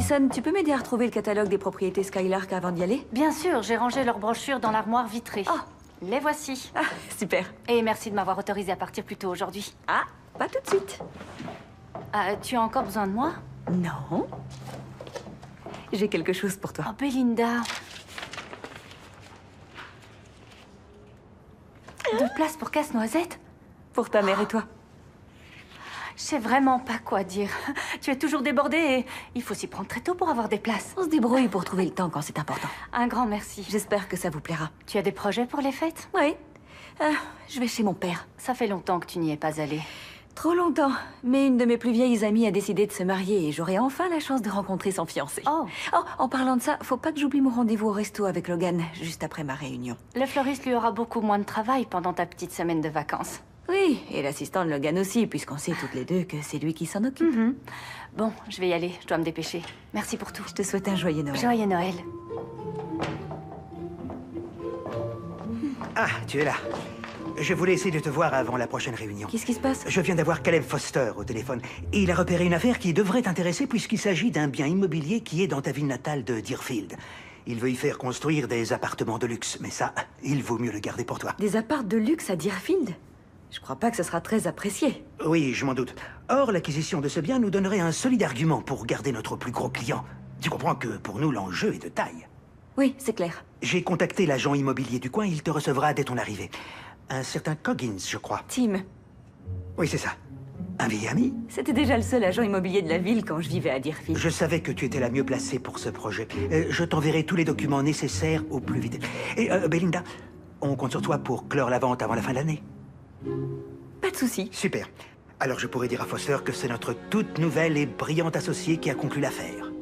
Alison, tu peux m'aider à retrouver le catalogue des propriétés Skylark avant d'y aller? Bien sûr, j'ai rangé leurs brochures dans l'armoire vitrée. Oh. Les voici. Ah, super. Et merci de m'avoir autorisé à partir plus tôt aujourd'hui. Ah, pas tout de suite. Tu as encore besoin de moi? Non. J'ai quelque chose pour toi. Oh, Belinda. De place pour Casse-Noisette? Pour ta mère et toi. Je sais vraiment pas quoi dire. Tu es toujours débordée et il faut s'y prendre très tôt pour avoir des places. On se débrouille pour trouver le temps quand c'est important. Un grand merci. J'espère que ça vous plaira. Tu as des projets pour les fêtes? Oui. Je vais chez mon père. Ça fait longtemps que tu n'y es pas allée. Trop longtemps. Mais une de mes plus vieilles amies a décidé de se marier et j'aurai enfin la chance de rencontrer son fiancé. Oh. Oh, en parlant de ça, faut pas que j'oublie mon rendez-vous au resto avec Logan, juste après ma réunion. Le fleuriste lui aura beaucoup moins de travail pendant ta petite semaine de vacances. Oui, et l'assistant de Logan aussi, puisqu'on sait toutes les deux que c'est lui qui s'en occupe. Bon, je vais y aller, je dois me dépêcher. Merci pour tout. Je te souhaite un joyeux Noël. Joyeux Noël. Ah, tu es là. Je voulais essayer de te voir avant la prochaine réunion. Qu'est-ce qui se passe? Je viens d'avoir Caleb Foster au téléphone. Et il a repéré une affaire qui devrait t'intéresser puisqu'il s'agit d'un bien immobilier qui est dans ta ville natale de Deerfield. Il veut y faire construire des appartements de luxe, mais ça, il vaut mieux le garder pour toi. Des apparts de luxe à Deerfield? Je crois pas que ce sera très apprécié. Oui, je m'en doute. Or, l'acquisition de ce bien nous donnerait un solide argument pour garder notre plus gros client. Tu comprends que pour nous, l'enjeu est de taille. Oui, c'est clair. J'ai contacté l'agent immobilier du coin, il te recevra dès ton arrivée. Un certain Coggins, je crois. Tim, Oui, c'est ça. Un vieil ami. c'était déjà le seul agent immobilier de la ville quand je vivais à Deerfield. Je savais que tu étais la mieux placée pour ce projet. Je t'enverrai tous les documents nécessaires au plus vite. Et Belinda, on compte sur toi pour clore la vente avant la fin de l'année. Pas de souci. Super. Alors je pourrais dire à Foster que c'est notre toute nouvelle et brillante associée qui a conclu l'affaire.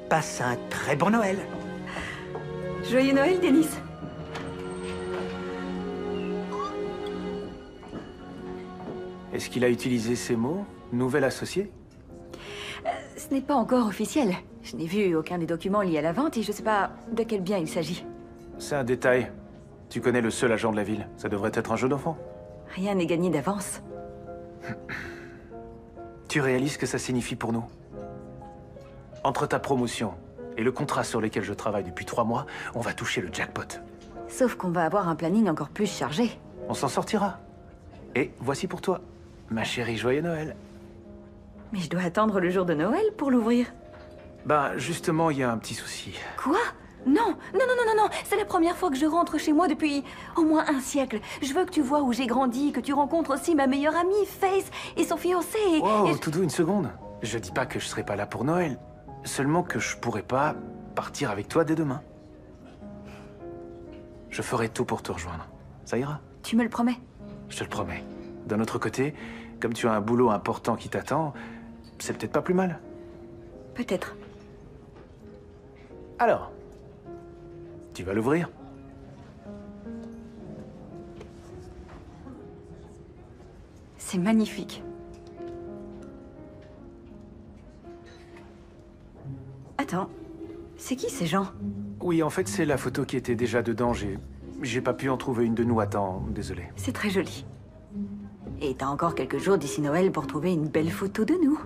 Passe un très bon Noël. Joyeux Noël, Denis. Est-ce qu'il a utilisé ces mots? Nouvel associé? Ce n'est pas encore officiel. Je n'ai vu aucun des documents liés à la vente et je sais pas de quel bien il s'agit. C'est un détail. Tu connais le seul agent de la ville. Ça devrait être un jeu d'enfant. Rien n'est gagné d'avance. Tu réalises ce que ça signifie pour nous? Entre ta promotion et le contrat sur lequel je travaille depuis 3 mois, on va toucher le jackpot. Sauf qu'on va avoir un planning encore plus chargé. On s'en sortira. Et voici pour toi, ma chérie, joyeux Noël. Mais je dois attendre le jour de Noël pour l'ouvrir. Ben, justement, il y a un petit souci. Quoi? Non, non. C'est la première fois que je rentre chez moi depuis au moins un siècle. Je veux que tu vois où j'ai grandi, que tu rencontres aussi ma meilleure amie, Faith, et son fiancé. Wow, et je- tout doux, une seconde. Je dis pas que je serai pas là pour Noël. Seulement que je pourrais pas partir avec toi dès demain. Je ferai tout pour te rejoindre. Ça ira? Tu me le promets? Je te le promets. D'un autre côté, comme tu as un boulot important qui t'attend, c'est peut-être pas plus mal. Peut-être. Alors, tu vas l'ouvrir? C'est magnifique. Attends, c'est qui ces gens? Oui, en fait, c'est la photo qui était déjà dedans. J'ai pas pu en trouver une de nous à temps, désolé. C'est très joli. Et t'as encore quelques jours d'ici Noël pour trouver une belle photo de nous.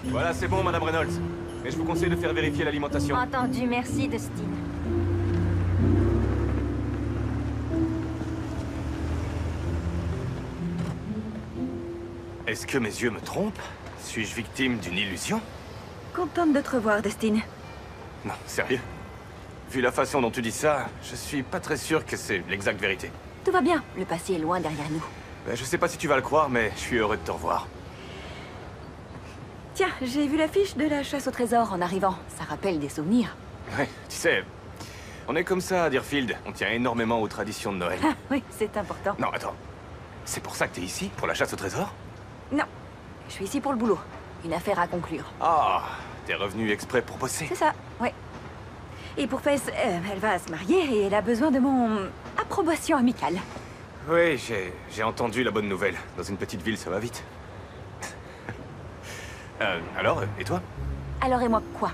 Voilà, c'est bon, Madame Reynolds. Mais je vous conseille de faire vérifier l'alimentation. Entendu, merci, Dustin. Est-ce que mes yeux me trompent? Suis-je victime d'une illusion? Contente de te revoir, Dustin. Non, sérieux? Vu la façon dont tu dis ça, je suis pas très sûr que c'est l'exacte vérité. Tout va bien, le passé est loin derrière nous. Ben, je sais pas si tu vas le croire, mais je suis heureux de te revoir. Tiens, j'ai vu l'affiche de la chasse au trésor en arrivant. Ça rappelle des souvenirs. Ouais, tu sais, on est comme ça à Deerfield. On tient énormément aux traditions de Noël. Ah oui, c'est important. Non, attends. C'est pour ça que t'es ici? Pour la chasse au trésor? Non, je suis ici pour le boulot. Une affaire à conclure. Ah, t'es revenu exprès pour bosser? C'est ça, ouais. Et pour Faith, elle va se marier et elle a besoin de mon Promotion amicale. Oui, j'ai entendu la bonne nouvelle. Dans une petite ville, ça va vite. Alors, et toi? Alors et moi, quoi?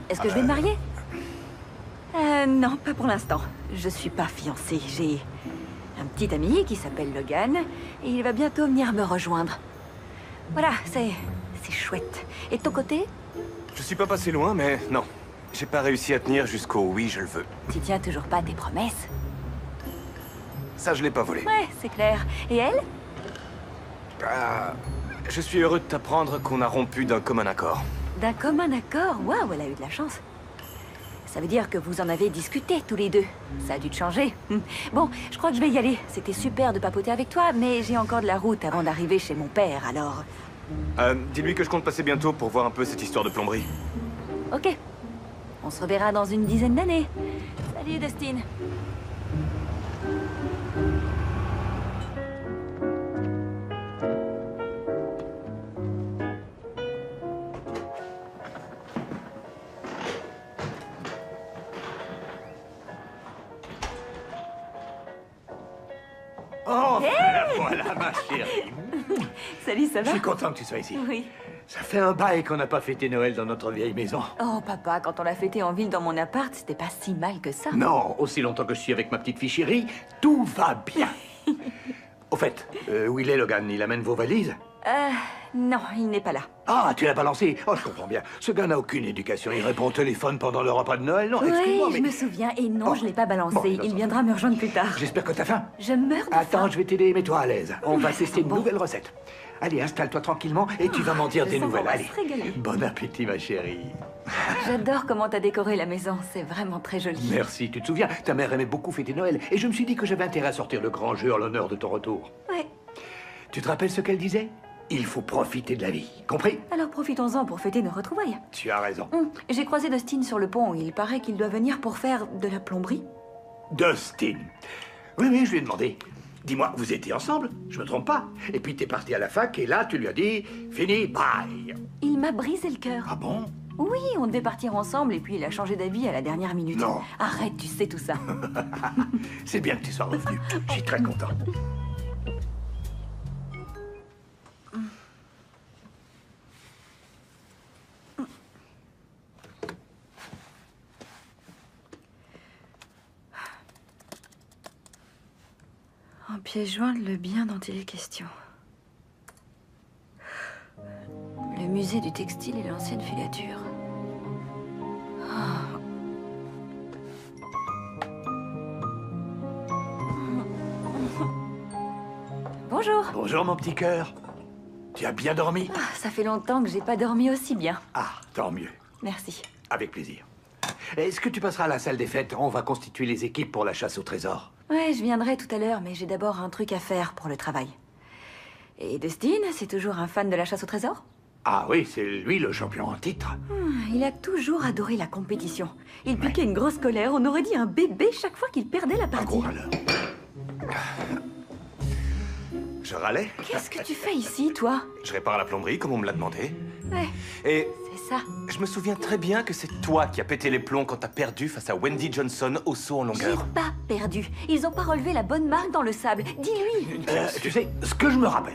Est-ce que je vais me marier? Non, pas pour l'instant. Je suis pas fiancée. J'ai un petit ami qui s'appelle Logan, et il va bientôt venir me rejoindre. Voilà, c'est chouette. Et de ton côté? Je suis pas passé loin, mais non. J'ai pas réussi à tenir jusqu'au oui, je le veux. Tu tiens toujours pas tes promesses? Ça, je l'ai pas volé. Ouais, c'est clair. Et elle? Je suis heureux de t'apprendre qu'on a rompu d'un commun accord. D'un commun accord? Waouh, elle a eu de la chance. Ça veut dire que vous en avez discuté tous les deux. Ça a dû te changer. Bon, je crois que je vais y aller. C'était super de papoter avec toi, mais j'ai encore de la route avant d'arriver chez mon père, alors... Dis-lui que je compte passer bientôt pour voir un peu cette histoire de plomberie. Ok. On se reverra dans une dizaine d'années. Salut, Dustin. Oh, voilà, ma chérie. Salut, ça Je va? suis content que tu sois ici. Oui. Ça fait un bail qu'on n'a pas fêté Noël dans notre vieille maison. Oh, papa, quand on l'a fêté en ville dans mon appart, c'était pas si mal que ça. Non, aussi longtemps que je suis avec ma petite fille chérie, tout va bien. Au fait, où il est, Logan? Il amène vos valises? Non, il n'est pas là. Ah, tu l'as pas lancé? Oh, je comprends bien. Ce gars n'a aucune éducation. Il répond au téléphone pendant le repas de Noël. Non, excuse-moi, Oui, mais... je me souviens. Et non, Bon. je l'ai pas balancé. Bon, Il viendra me rejoindre plus tard. J'espère que t'as faim. Je meurs de Attends, faim. je vais t'aider, mets-toi à l'aise. On va tester une nouvelle recette. Allez, installe-toi tranquillement et tu vas m'en dire je des sens qu'on nouvelles. va Allez. se régaler. Bon appétit, ma chérie. J'adore comment t'as décoré la maison. C'est vraiment très joli. Merci, tu te souviens, ta mère aimait beaucoup fêter Noël et je me suis dit que j'avais intérêt à sortir le grand jeu en l'honneur de ton retour. Ouais. Tu te rappelles ce qu'elle disait? Il faut profiter de la vie, compris? Alors profitons-en pour fêter nos retrouvailles. Tu as raison. J'ai croisé Dustin sur le pont. Il paraît qu'il doit venir pour faire de la plomberie. Dustin. Oui, je lui ai demandé. Dis-moi, vous étiez ensemble? Je me trompe pas. Et puis t'es parti à la fac et là tu lui as dit fini, bye. Il m'a brisé le cœur. Ah bon? Oui, on devait partir ensemble et puis il a changé d'avis à la dernière minute. Non. Arrête, tu sais tout ça. C'est bien que tu sois revenu. Je suis très content. En pièce jointe, le bien dont il est question. Le musée du textile et l'ancienne filature. Bonjour. Bonjour mon petit cœur. Tu as bien dormi? Ça fait longtemps que j'ai pas dormi aussi bien. Ah, tant mieux. Merci. Avec plaisir. Est-ce que tu passeras à la salle des fêtes? On va constituer les équipes pour la chasse au trésor. Ouais, je viendrai tout à l'heure, mais j'ai d'abord un truc à faire pour le travail. Et Dustin, c'est toujours un fan de la chasse au trésor? Ah oui, c'est lui le champion en titre. Il a toujours adoré la compétition. Il piquait une grosse colère, on aurait dit un bébé chaque fois qu'il perdait la Un partie. gros râleur. Je râlais. Qu'est-ce que tu fais ici, toi? Je répare la plomberie comme on me l'a demandé. Ouais, Et c'est ça. je me souviens très bien que c'est toi qui as pété les plombs quand t'as perdu face à Wendy Johnson au saut en J'ai longueur. pas perdu. Ils ont pas relevé la bonne marque dans le sable. Dis-lui. Tu sais, ce que je me rappelle,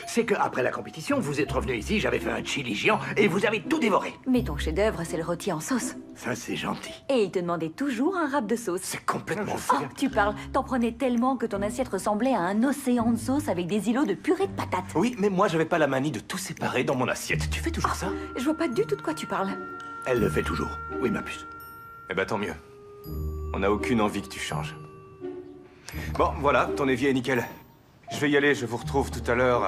c'est qu'après la compétition, vous êtes revenu ici, j'avais fait un chili géant et vous avez tout dévoré. Mais ton chef-d'œuvre, c'est le rôti en sauce. Ça, c'est gentil. Et il te demandait toujours un rap de sauce. C'est complètement Oh, fou. tu parles. T'en prenais tellement que ton assiette ressemblait à un océan de sauce avec des îlots de purée de patates. Oui, mais moi j'avais pas la manie de tout séparer dans mon assiette. Tu fais toujours ça? Je vois pas du tout de quoi tu parles. Elle le fait toujours. Oui, ma puce. Eh ben tant mieux. On n'a aucune envie que tu changes. Bon, voilà, ton évier est nickel. Je vais y aller, je vous retrouve tout à l'heure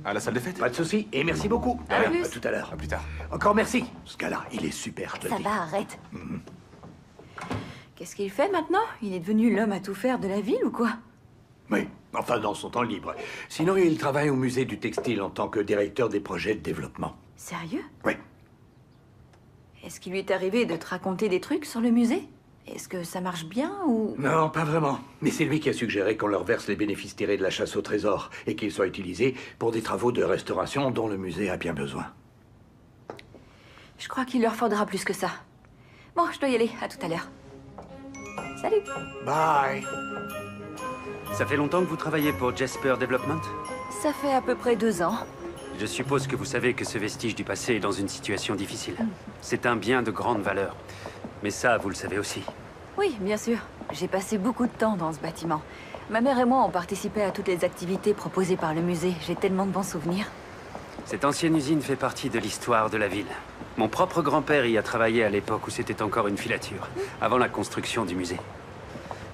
à la salle des fêtes. Pas de souci et merci beaucoup. À Allez, plus. à tout à l'heure. À plus tard. Encore merci. Ce gars-là, il est super, je te Ça le dis. va, arrête. Qu'est-ce qu'il fait maintenant? Il est devenu l'homme à tout faire de la ville ou quoi? Oui, enfin dans son temps libre. Sinon, il travaille au musée du textile en tant que directeur des projets de développement. Sérieux? Oui. Est-ce qu'il lui est arrivé de te raconter des trucs sur le musée? Est-ce que ça marche bien ou... Non, pas vraiment. Mais c'est lui qui a suggéré qu'on leur verse les bénéfices tirés de la chasse au trésor et qu'ils soient utilisés pour des travaux de restauration dont le musée a bien besoin. Je crois qu'il leur faudra plus que ça. Bon, je dois y aller. À tout à l'heure. Salut. Bye. Ça fait longtemps que vous travaillez pour Jasper Development? Ça fait à peu près 2 ans. Je suppose que vous savez que ce vestige du passé est dans une situation difficile. C'est un bien de grande valeur. Mais ça, vous le savez aussi. Oui, bien sûr. J'ai passé beaucoup de temps dans ce bâtiment. Ma mère et moi, on participait à toutes les activités proposées par le musée. J'ai tellement de bons souvenirs. Cette ancienne usine fait partie de l'histoire de la ville. Mon propre grand-père y a travaillé à l'époque où c'était encore une filature, avant la construction du musée.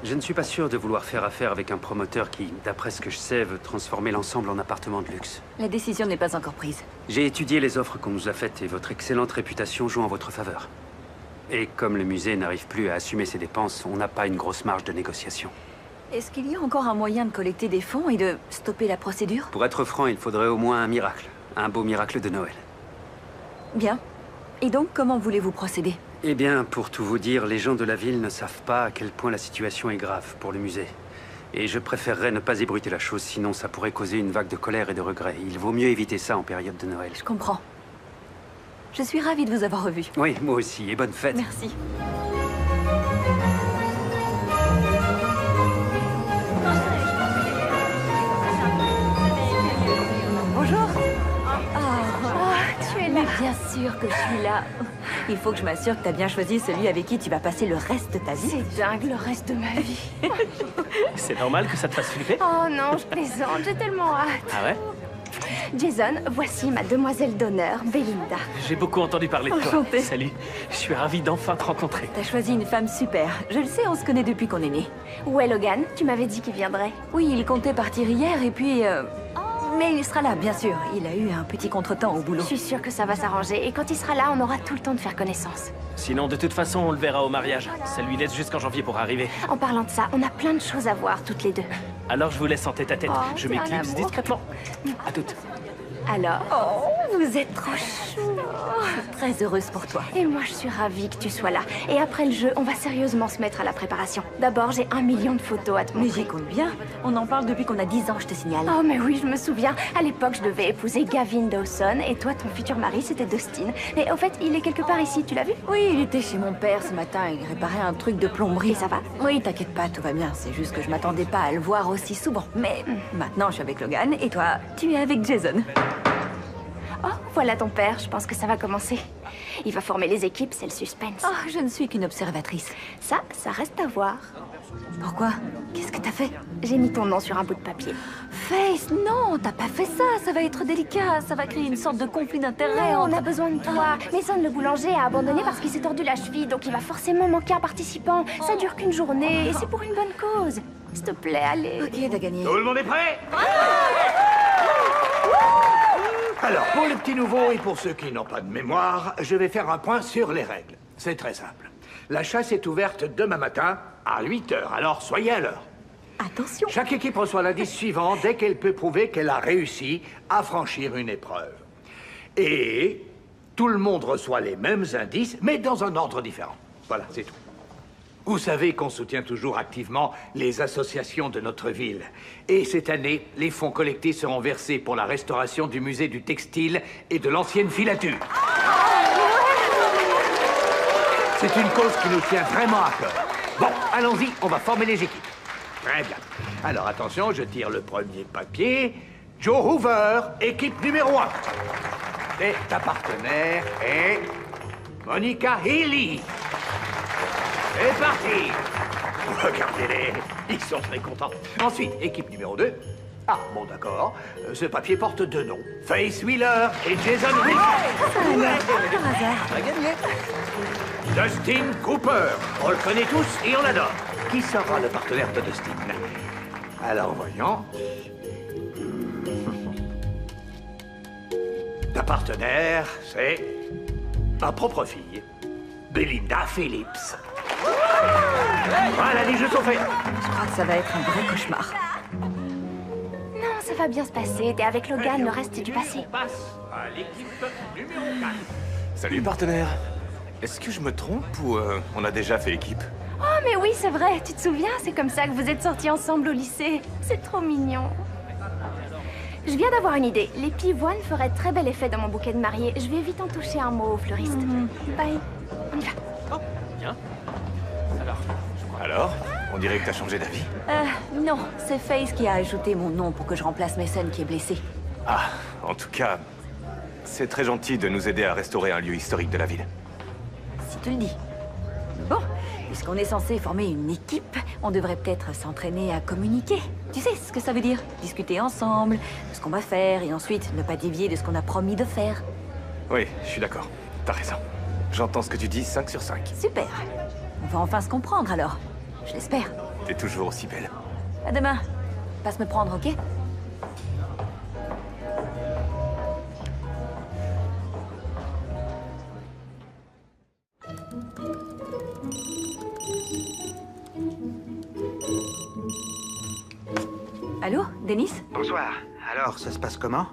Je ne suis pas sûr de vouloir faire affaire avec un promoteur qui, d'après ce que je sais, veut transformer l'ensemble en appartement de luxe. La décision n'est pas encore prise. J'ai étudié les offres qu'on nous a faites et votre excellente réputation joue en votre faveur. Et comme le musée n'arrive plus à assumer ses dépenses, on n'a pas une grosse marge de négociation. Est-ce qu'il y a encore un moyen de collecter des fonds et de stopper la procédure? Pour être franc, il faudrait au moins un miracle. Un beau miracle de Noël. Bien. Et donc, comment voulez-vous procéder? Eh bien, pour tout vous dire, les gens de la ville ne savent pas à quel point la situation est grave pour le musée. Et je préférerais ne pas ébruiter la chose, sinon ça pourrait causer une vague de colère et de regret. Il vaut mieux éviter ça en période de Noël. Je comprends. Je suis ravie de vous avoir revu. Oui, moi aussi, et bonne fête. Merci. Bonjour. Tu es là. Mais bien sûr que je suis là. Il faut que je m'assure que tu as bien choisi celui avec qui tu vas passer le reste de ta vie. C'est dingue le reste de ma vie. C'est normal que ça te fasse flipper? Oh non, je plaisante, j'ai tellement hâte. Ah ouais? Jason, voici ma demoiselle d'honneur, Belinda. J'ai beaucoup entendu parler de toi. Enchantée. Salut. Je suis ravi d'enfin te rencontrer. T'as choisi une femme super. Je le sais, on se connaît depuis qu'on est nés. Où est Logan? Tu m'avais dit qu'il viendrait. Oui, il comptait partir hier et puis... Mais il sera là, bien sûr. Il a eu un petit contretemps au boulot. Je suis sûre que ça va s'arranger et quand il sera là, on aura tout le temps de faire connaissance. Sinon, de toute façon, on le verra au mariage. Ça lui laisse jusqu'en janvier pour arriver. En parlant de ça, on a plein de choses à voir toutes les deux. Alors, je vous laisse en tête à tête. Oh, Je c'est un m'éclipse amour. discrètement. À toutes. Alors, vous êtes trop chou. Très heureuse pour toi. Et moi, je suis ravie que tu sois là. Et après le jeu, on va sérieusement se mettre à la préparation. D'abord, j'ai 1 million de photos à te Mais montrer. j'y compte bien. On en parle depuis qu'on a 10 ans, je te signale. Oh, mais oui, je me souviens. À l'époque, je devais épouser Gavin Dawson et toi, ton futur mari, c'était Dustin. Et au fait, il est quelque part ici, tu l'as vu? Oui, il était chez mon père ce matin. Il réparait un truc de plomberie. Et ça va? Oui, t'inquiète pas, tout va bien. C'est juste que je m'attendais pas à le voir aussi souvent. Mais maintenant, je suis avec Logan et toi, tu es avec Jason. Oh, voilà ton père, je pense que ça va commencer. Il va former les équipes, c'est le suspense. Oh, je ne suis qu'une observatrice. Ça reste à voir. Pourquoi? Qu'est-ce que t'as fait? J'ai mis ton nom sur un bout de papier. Face, non, t'as pas fait ça. Ça va être délicat. Ça va créer une sorte de conflit d'intérêts Non, on entre... a besoin de toi. Mason, le boulanger, a abandonné parce qu'il s'est tordu la cheville, donc il va forcément manquer un participant. Ça dure qu'une journée, et c'est pour une bonne cause. S'il te plaît, allez. Ok, t'as gagné. Tout le monde est prêt? Alors, pour les petits nouveaux et pour ceux qui n'ont pas de mémoire, je vais faire un point sur les règles. C'est très simple. La chasse est ouverte demain matin à 8 h, alors soyez à l'heure. Attention. Chaque équipe reçoit l'indice suivant dès qu'elle peut prouver qu'elle a réussi à franchir une épreuve. Et tout le monde reçoit les mêmes indices, mais dans un ordre différent. Voilà, c'est tout. Vous savez qu'on soutient toujours activement les associations de notre ville. Et cette année, les fonds collectés seront versés pour la restauration du musée du textile et de l'ancienne filature. C'est une cause qui nous tient vraiment à cœur. Bon, allons-y, on va former les équipes. Très bien. Alors attention, je tire le premier papier. Joe Hoover, équipe numéro 1. Et ta partenaire est Monica Healy. C'est parti. Regardez-les, ils sont très contents. Ensuite, équipe numéro 2. Ah, bon d'accord. Ce papier porte 2 noms. Faith Wheeler et Jason Wilson. Par hasard. Dustin Cooper. On le connaît tous et on l'adore. Qui sera le partenaire de Dustin? Alors, voyons. Ta partenaire, c'est ma propre fille, Belinda Phillips. Voilà, les jeux sont faits. Je crois que ça va être un vrai cauchemar. Non, ça va bien se passer. T'es avec Logan, le reste est du passé. On passe à l'équipe numéro 4. Salut, partenaire. Est-ce que je me trompe ou on a déjà fait équipe? Oh, mais oui, c'est vrai. Tu te souviens? C'est comme ça que vous êtes sortis ensemble au lycée. C'est trop mignon. Je viens d'avoir une idée. Les pivoines feraient très bel effet dans mon bouquet de mariée. Je vais vite en toucher un mot au fleuriste. Bye. On y va. Bien. Alors, je crois Alors, on dirait que t'as changé d'avis. Non, c'est Faith qui a ajouté mon nom pour que je remplace Mason qui est blessé. Ah, en tout cas, c'est très gentil de nous aider à restaurer un lieu historique de la ville. Si tu le dis. Bon, puisqu'on est censé former une équipe, on devrait peut-être s'entraîner à communiquer. Tu sais ce que ça veut dire? Discuter ensemble, de ce qu'on va faire, et ensuite ne pas dévier de ce qu'on a promis de faire. Oui, je suis d'accord. T'as raison. J'entends ce que tu dis 5 sur 5. Super. On va enfin se comprendre alors. Je l'espère. T'es toujours aussi belle. À demain. Passe me prendre, ok? Allô, Denis? Bonsoir. Alors, ça se passe comment?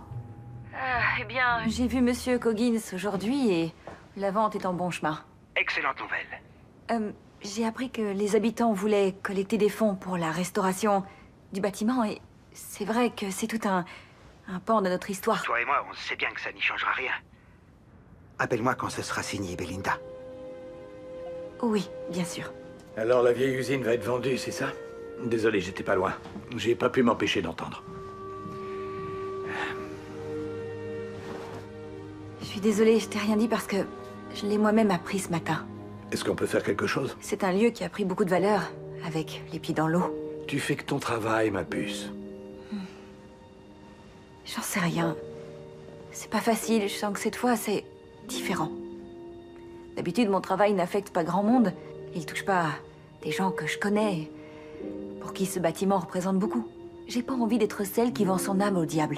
Eh bien, j'ai vu Monsieur Coggins aujourd'hui et la vente est en bon chemin. Excellente nouvelle. J'ai appris que les habitants voulaient collecter des fonds pour la restauration du bâtiment et c'est vrai que c'est tout un pan de notre histoire. Toi et moi, on sait bien que ça n'y changera rien. Appelle-moi quand ce sera signé, Belinda. Oui, bien sûr. Alors la vieille usine va être vendue, c'est ça? Désolé, j'étais pas loin. J'ai pas pu m'empêcher d'entendre. Je suis désolée, je t'ai rien dit parce que je l'ai moi-même appris ce matin. Est-ce qu'on peut faire quelque chose? C'est un lieu qui a pris beaucoup de valeur, avec les pieds dans l'eau. Tu fais que ton travail, ma puce. J'en sais rien. C'est pas facile, je sens que cette fois, c'est différent. D'habitude, mon travail n'affecte pas grand monde. Il touche pas des gens que je connais, pour qui ce bâtiment représente beaucoup. J'ai pas envie d'être celle qui vend son âme au diable.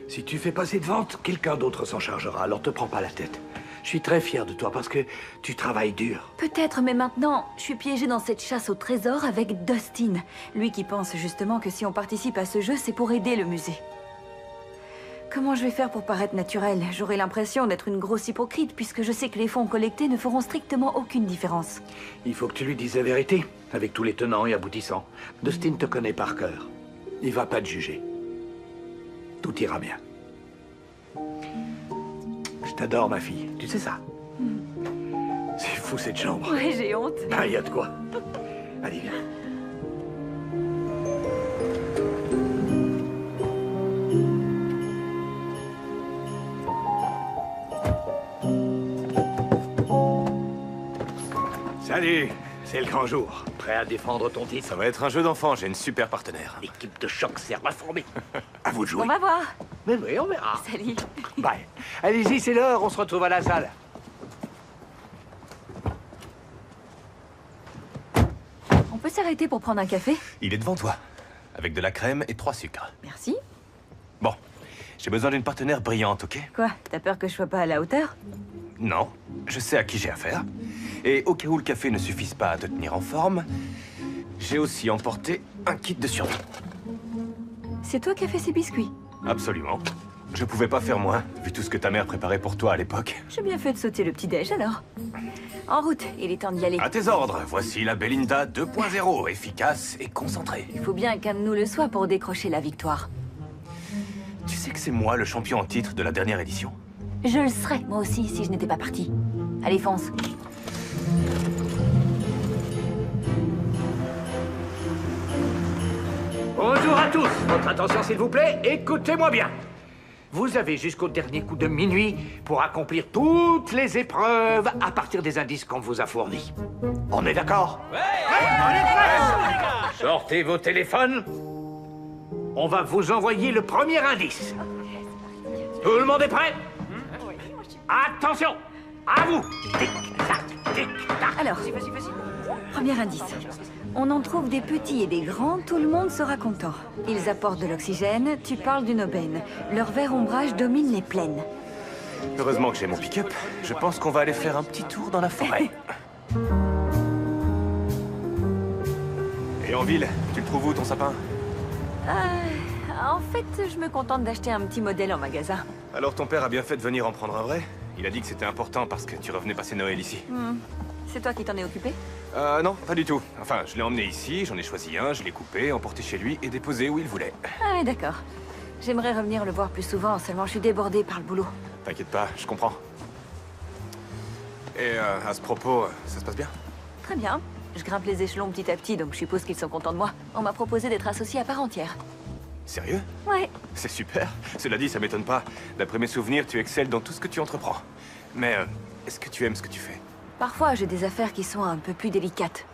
Si tu fais passer de vente, quelqu'un d'autre s'en chargera, alors te prends pas la tête. Je suis très fier de toi parce que tu travailles dur. Peut-être, mais maintenant, je suis piégée dans cette chasse au trésor avec Dustin. Lui qui pense justement que si on participe à ce jeu, c'est pour aider le musée. Comment je vais faire pour paraître naturelle? J'aurai l'impression d'être une grosse hypocrite puisque je sais que les fonds collectés ne feront strictement aucune différence. Il faut que tu lui dises la vérité, avec tous les tenants et aboutissants. Dustin te connaît par cœur. Il va pas te juger. Tout ira bien. Je t'adore, ma fille. Tu sais ça? C'est fou, cette chambre. Ouais, j'ai honte. Ah, y a de quoi. Allez, viens. Salut, c'est le grand jour. Prêt à défendre ton titre? Ça va être un jeu d'enfant, j'ai une super partenaire. L'équipe de choc s'est reformée. À vous de jouer. On va voir. Mais oui, on verra. Salut. Bye. Allez-y, c'est l'heure, on se retrouve à la salle. On peut s'arrêter pour prendre un café? Il est devant toi, avec de la crème et 3 sucres. Merci. Bon, j'ai besoin d'une partenaire brillante, ok? Quoi? T'as peur que je sois pas à la hauteur? Non, je sais à qui j'ai affaire. Et au cas où le café ne suffise pas à te tenir en forme, j'ai aussi emporté un kit de survie. C'est toi qui as fait ces biscuits? Absolument. Je pouvais pas faire moins, vu tout ce que ta mère préparait pour toi à l'époque. J'ai bien fait de sauter le petit-déj alors. En route, il est temps d'y aller. À tes ordres, voici la Belinda 2.0, efficace et concentrée. Il faut bien qu'un de nous le soit pour décrocher la victoire. Tu sais que c'est moi le champion en titre de la dernière édition? Je le serais, moi aussi, si je n'étais pas partie. Allez, fonce. Bonjour à tous. Votre attention, s'il vous plaît. Écoutez-moi bien. Vous avez jusqu'au dernier coup de minuit pour accomplir toutes les épreuves à partir des indices qu'on vous a fournis. On est d'accord? Ouais, on est prêts. Sortez vos téléphones. On va vous envoyer le premier indice. Tout le monde est prêt? Attention! À vous! Tic-tac, tic-tac. Alors, premier indice. On en trouve des petits et des grands, tout le monde sera content. Ils apportent de l'oxygène, tu parles d'une aubaine. Leur vert ombrage domine les plaines. Heureusement que j'ai mon pick-up. Je pense qu'on va aller faire un petit tour dans la forêt. Et en ville, tu le trouves où ton sapin? En fait, je me contente d'acheter un petit modèle en magasin. Alors ton père a bien fait de venir en prendre un vrai? Il a dit que c'était important parce que tu revenais passer Noël ici. C'est toi qui t'en es occupé? Non, pas du tout. Enfin, je l'ai emmené ici, j'en ai choisi un, je l'ai coupé, emporté chez lui et déposé où il voulait. Ah oui, d'accord. J'aimerais revenir le voir plus souvent, seulement je suis débordée par le boulot. T'inquiète pas, je comprends. Et à ce propos, ça se passe bien? Très bien. Je grimpe les échelons petit à petit, donc je suppose qu'ils sont contents de moi. On m'a proposé d'être associé à part entière. Sérieux? Ouais. C'est super. Cela dit, ça m'étonne pas. D'après mes souvenirs, tu excelles dans tout ce que tu entreprends. Mais est-ce que tu aimes ce que tu fais? Parfois, j'ai des affaires qui sont un peu plus délicates.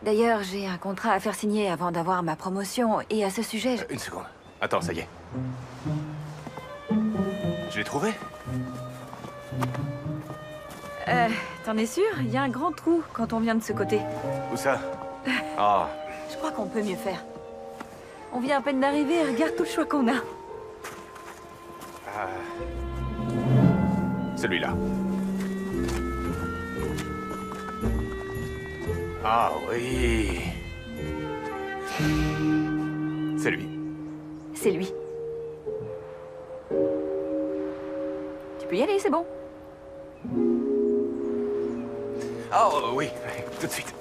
D'ailleurs, j'ai un contrat à faire signer avant d'avoir ma promotion, et à ce sujet, Une seconde. Attends, ça y est. Je l'ai trouvé? T'en es sûr? Il y a un grand trou quand on vient de ce côté. Où ça? Ah, Je crois qu'on peut mieux faire. On vient à peine d'arriver et regarde tout le choix qu'on a. celui-là. Ah oui. C'est lui. C'est lui. Tu peux y aller, c'est bon. Oh oui, tout de suite.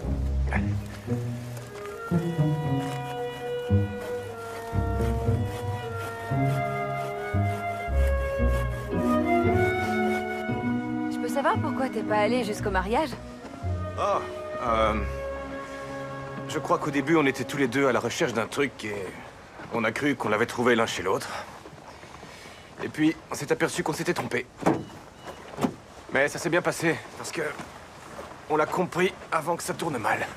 Je peux savoir pourquoi t'es pas allé jusqu'au mariage? Oh, je crois qu'au début, on était tous les deux à la recherche d'un truc et on a cru qu'on l'avait trouvé l'un chez l'autre. Et puis, on s'est aperçu qu'on s'était trompé. Mais ça s'est bien passé, parce que on l'a compris avant que ça tourne mal.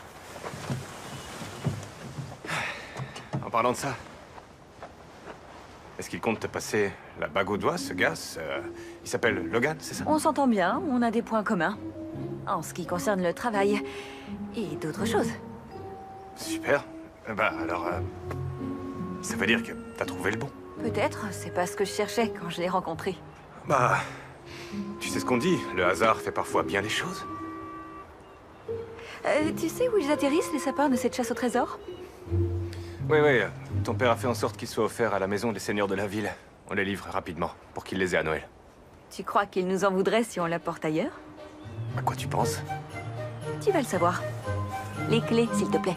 En parlant de ça, est-ce qu'il compte te passer la bague au doigt, ce gars? Il s'appelle Logan, c'est ça? On s'entend bien, on a des points communs. En ce qui concerne le travail et d'autres choses. Super. Bah alors, ça veut dire que t'as trouvé le bon. Peut-être, c'est pas ce que je cherchais quand je l'ai rencontré. Bah, tu sais ce qu'on dit, le hasard fait parfois bien les choses. Tu sais où ils atterrissent, les sapins de cette chasse au trésor? Oui, oui, ton père a fait en sorte qu'ils soient offerts à la maison des seigneurs de la ville. On les livre rapidement, pour qu'ils les aient à Noël. Tu crois qu'ils nous en voudraient si on l'apporte ailleurs? À quoi tu penses? Tu vas le savoir. Les clés, s'il te plaît.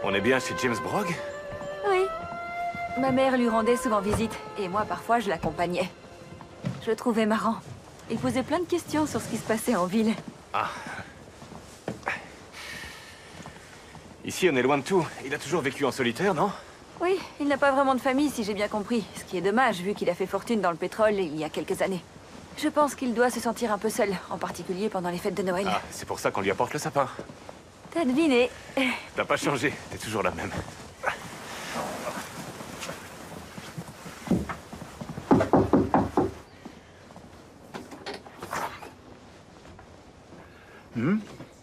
On est bien chez James Brogg? Oui. Ma mère lui rendait souvent visite, et moi, parfois, je l'accompagnais. Je le trouvais marrant. Il posait plein de questions sur ce qui se passait en ville. Ah. Ici, on est loin de tout. Il a toujours vécu en solitaire, non? Oui, il n'a pas vraiment de famille, si j'ai bien compris. Ce qui est dommage, vu qu'il a fait fortune dans le pétrole il y a quelques années. Je pense qu'il doit se sentir un peu seul, en particulier pendant les fêtes de Noël. Ah, c'est pour ça qu'on lui apporte le sapin. T'as deviné. T'as pas changé, t'es toujours la même.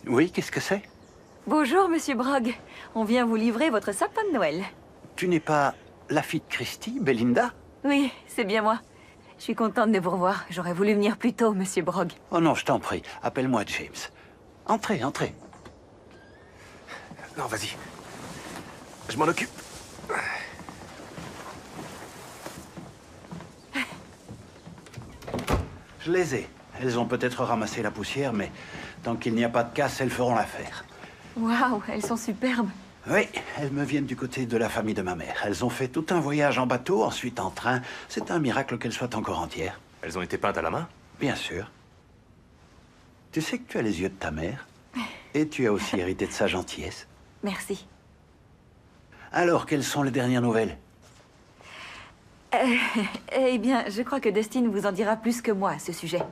Oui, qu'est-ce que c'est? Bonjour, Monsieur Brogg. On vient vous livrer votre sapin de Noël. Tu n'es pas la fille de Christy, Belinda? Oui, c'est bien moi. Je suis contente de vous revoir. J'aurais voulu venir plus tôt, Monsieur Brogg. Oh non, je t'en prie, appelle-moi James. Entrez, entrez. Non, vas-y. Je m'en occupe. Je les ai. Elles ont peut-être ramassé la poussière, mais tant qu'il n'y a pas de casse, elles feront l'affaire. Waouh, elles sont superbes. Oui, elles me viennent du côté de la famille de ma mère. Elles ont fait tout un voyage en bateau, ensuite en train. C'est un miracle qu'elles soient encore entières. Elles ont été peintes à la main? Bien sûr. Tu sais que tu as les yeux de ta mère. Et tu as aussi hérité de sa gentillesse. Merci. Alors, quelles sont les dernières nouvelles? Eh bien, je crois que Dustin vous en dira plus que moi à ce sujet.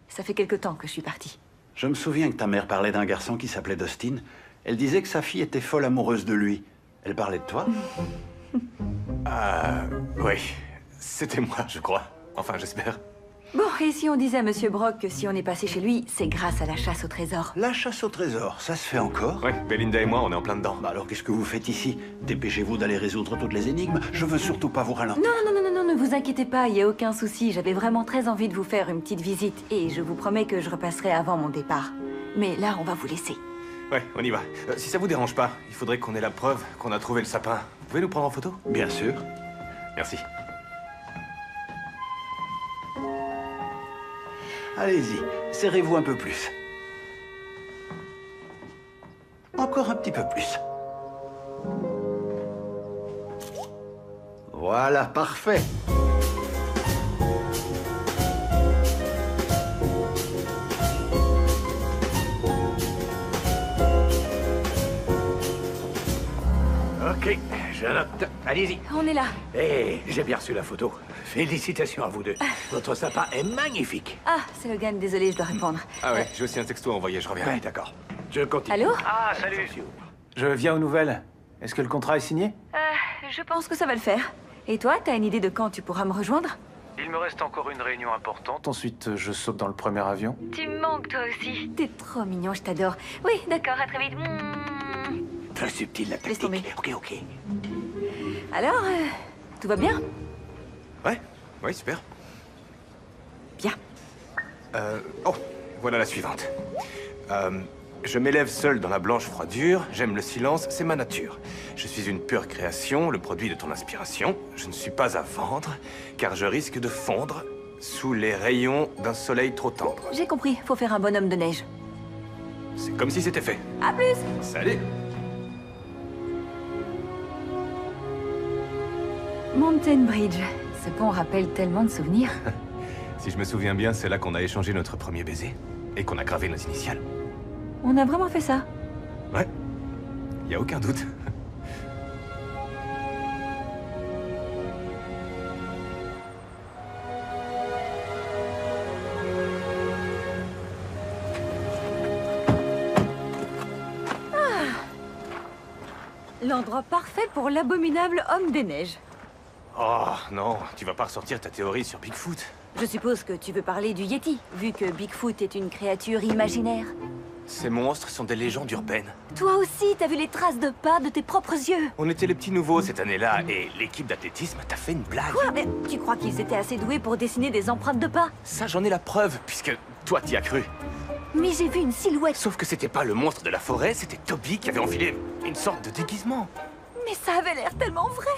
Ça fait quelque temps que je suis partie. Je me souviens que ta mère parlait d'un garçon qui s'appelait Dustin. Elle disait que sa fille était folle amoureuse de lui. Elle parlait de toi? Oui. C'était moi, je crois. Enfin, j'espère. Bon, et si on disait à Monsieur Brogg que si on est passé chez lui, c'est grâce à la chasse au trésor? La chasse au trésor, ça se fait encore? Oui, Belinda et moi, on est en plein dedans. Bah alors, qu'est-ce que vous faites ici? Dépêchez-vous d'aller résoudre toutes les énigmes. Je veux surtout pas vous ralentir. Non, ne vous inquiétez pas, il n'y a aucun souci. J'avais vraiment très envie de vous faire une petite visite, et je vous promets que je repasserai avant mon départ. Mais là, on va vous laisser. Ouais, on y va. Si ça vous dérange pas, il faudrait qu'on ait la preuve qu'on a trouvé le sapin. Vous pouvez nous prendre en photo? Bien sûr. Merci. Allez-y, serrez-vous un peu plus. Encore un petit peu plus. Voilà, parfait. Ok, je note. Allez-y. On est là. Eh, j'ai bien reçu la photo. Félicitations à vous deux. Votre sapin est magnifique. Ah, c'est Logan, désolé, je dois répondre. Ah ouais, j'ai aussi un texto à envoyer, je reviens. Ouais, d'accord. Je continue. Allô? Ah, salut. Je viens aux nouvelles. Est-ce que le contrat est signé? Je pense que ça va le faire. Et toi, t'as une idée de quand tu pourras me rejoindre? Il me reste encore une réunion importante. Ensuite, je saute dans le premier avion. Tu me manques toi aussi. T'es trop mignon, je t'adore. Oui, d'accord, à très vite. Très subtil la Laisse tomber. tactique. Ok. Alors, tout va bien? Ouais, ouais, super. Bien. Oh, voilà la suivante. Je m'élève seul dans la blanche froidure, j'aime le silence, c'est ma nature. Je suis une pure création, le produit de ton inspiration. Je ne suis pas à vendre, car je risque de fondre sous les rayons d'un soleil trop tendre. J'ai compris, faut faire un bonhomme de neige. C'est comme si c'était fait. À plus! Salut! Mountain Bridge. Ce pont rappelle tellement de souvenirs. Si je me souviens bien, c'est là qu'on a échangé notre premier baiser. Et qu'on a gravé nos initiales. On a vraiment fait ça. Ouais. Y a aucun doute. L'endroit parfait pour l'abominable homme des neiges. Oh, non, tu vas pas ressortir ta théorie sur Bigfoot. Je suppose que tu veux parler du Yeti, vu que Bigfoot est une créature imaginaire. Ces monstres sont des légendes urbaines. Toi aussi, t'as vu les traces de pas de tes propres yeux. On était les petits nouveaux cette année-là, et l'équipe d'athlétisme t'a fait une blague. Quoi? Mais tu crois qu'ils étaient assez doués pour dessiner des empreintes de pas? Ça, j'en ai la preuve, puisque toi, t'y as cru. Mais j'ai vu une silhouette. Sauf que c'était pas le monstre de la forêt, c'était Toby qui avait enfilé une sorte de déguisement. Mais ça avait l'air tellement vrai.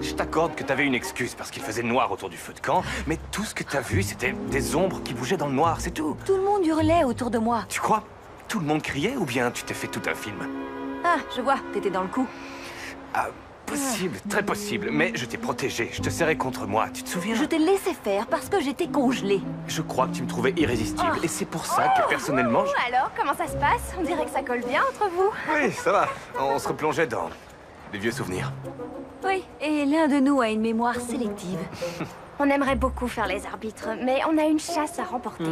Je t'accorde que t'avais une excuse parce qu'il faisait noir autour du feu de camp, mais tout ce que t'as vu, c'était des ombres qui bougeaient dans le noir, c'est tout. Tout le monde hurlait autour de moi. Tu crois? Tout le monde criait ou bien tu t'es fait tout un film? Ah, je vois, t'étais dans le coup. Ah, possible, très possible, mais je t'ai protégé, je te serrais contre moi, tu te souviens? Je t'ai laissé faire parce que j'étais congelée. Je crois que tu me trouvais irrésistible, et c'est pour ça que personnellement... Alors, comment ça se passe? On dirait que ça colle bien entre vous. Oui, ça va, on se replongeait dans des vieux souvenirs. Oui, et l'un de nous a une mémoire sélective. On aimerait beaucoup faire les arbitres, mais on a une chasse à remporter.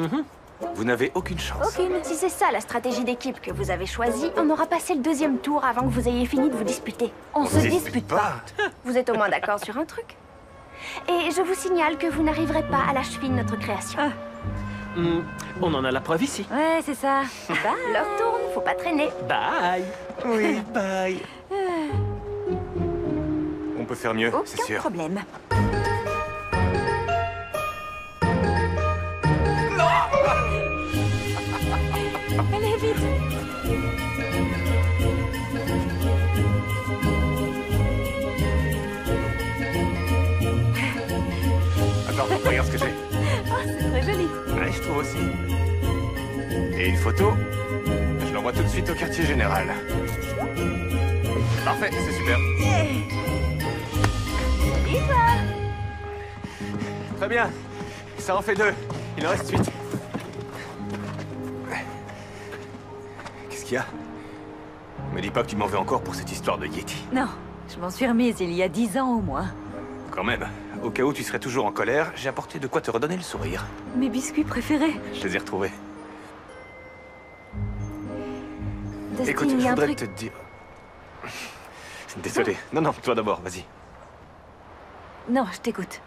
Vous n'avez aucune chance. Aucune. Si c'est ça la stratégie d'équipe que vous avez choisie, on aura passé le deuxième tour avant que vous ayez fini de vous disputer. On se dispute pas. Vous êtes au moins d'accord sur un truc. Et je vous signale que vous n'arriverez pas à la cheville de notre création. On en a la preuve ici. Ouais, c'est ça. Bah, L'heure tourne, faut pas traîner. Bye. Oui, bye. On peut faire mieux, c'est aucun sûr. problème. Allez, vite. Attends, regarde ce que j'ai. Oh, c'est très joli. Ouais, je trouve aussi. Et une photo, je l'envoie tout de suite au quartier général. Parfait, c'est super. Et toi? Très bien. Ça en fait 2. Il en reste 8. Qu'est-ce qu'il y a? Me dis pas que tu m'en veux encore pour cette histoire de Yeti. Non, je m'en suis remise il y a 10 ans au moins. Quand même, au cas où tu serais toujours en colère, j'ai apporté de quoi te redonner le sourire. Mes biscuits préférés. Je les ai retrouvés. Dustin, Écoute, il je y a un voudrais truc... te dire... Désolé. Non, toi d'abord, vas-y. Non, je t'écoute.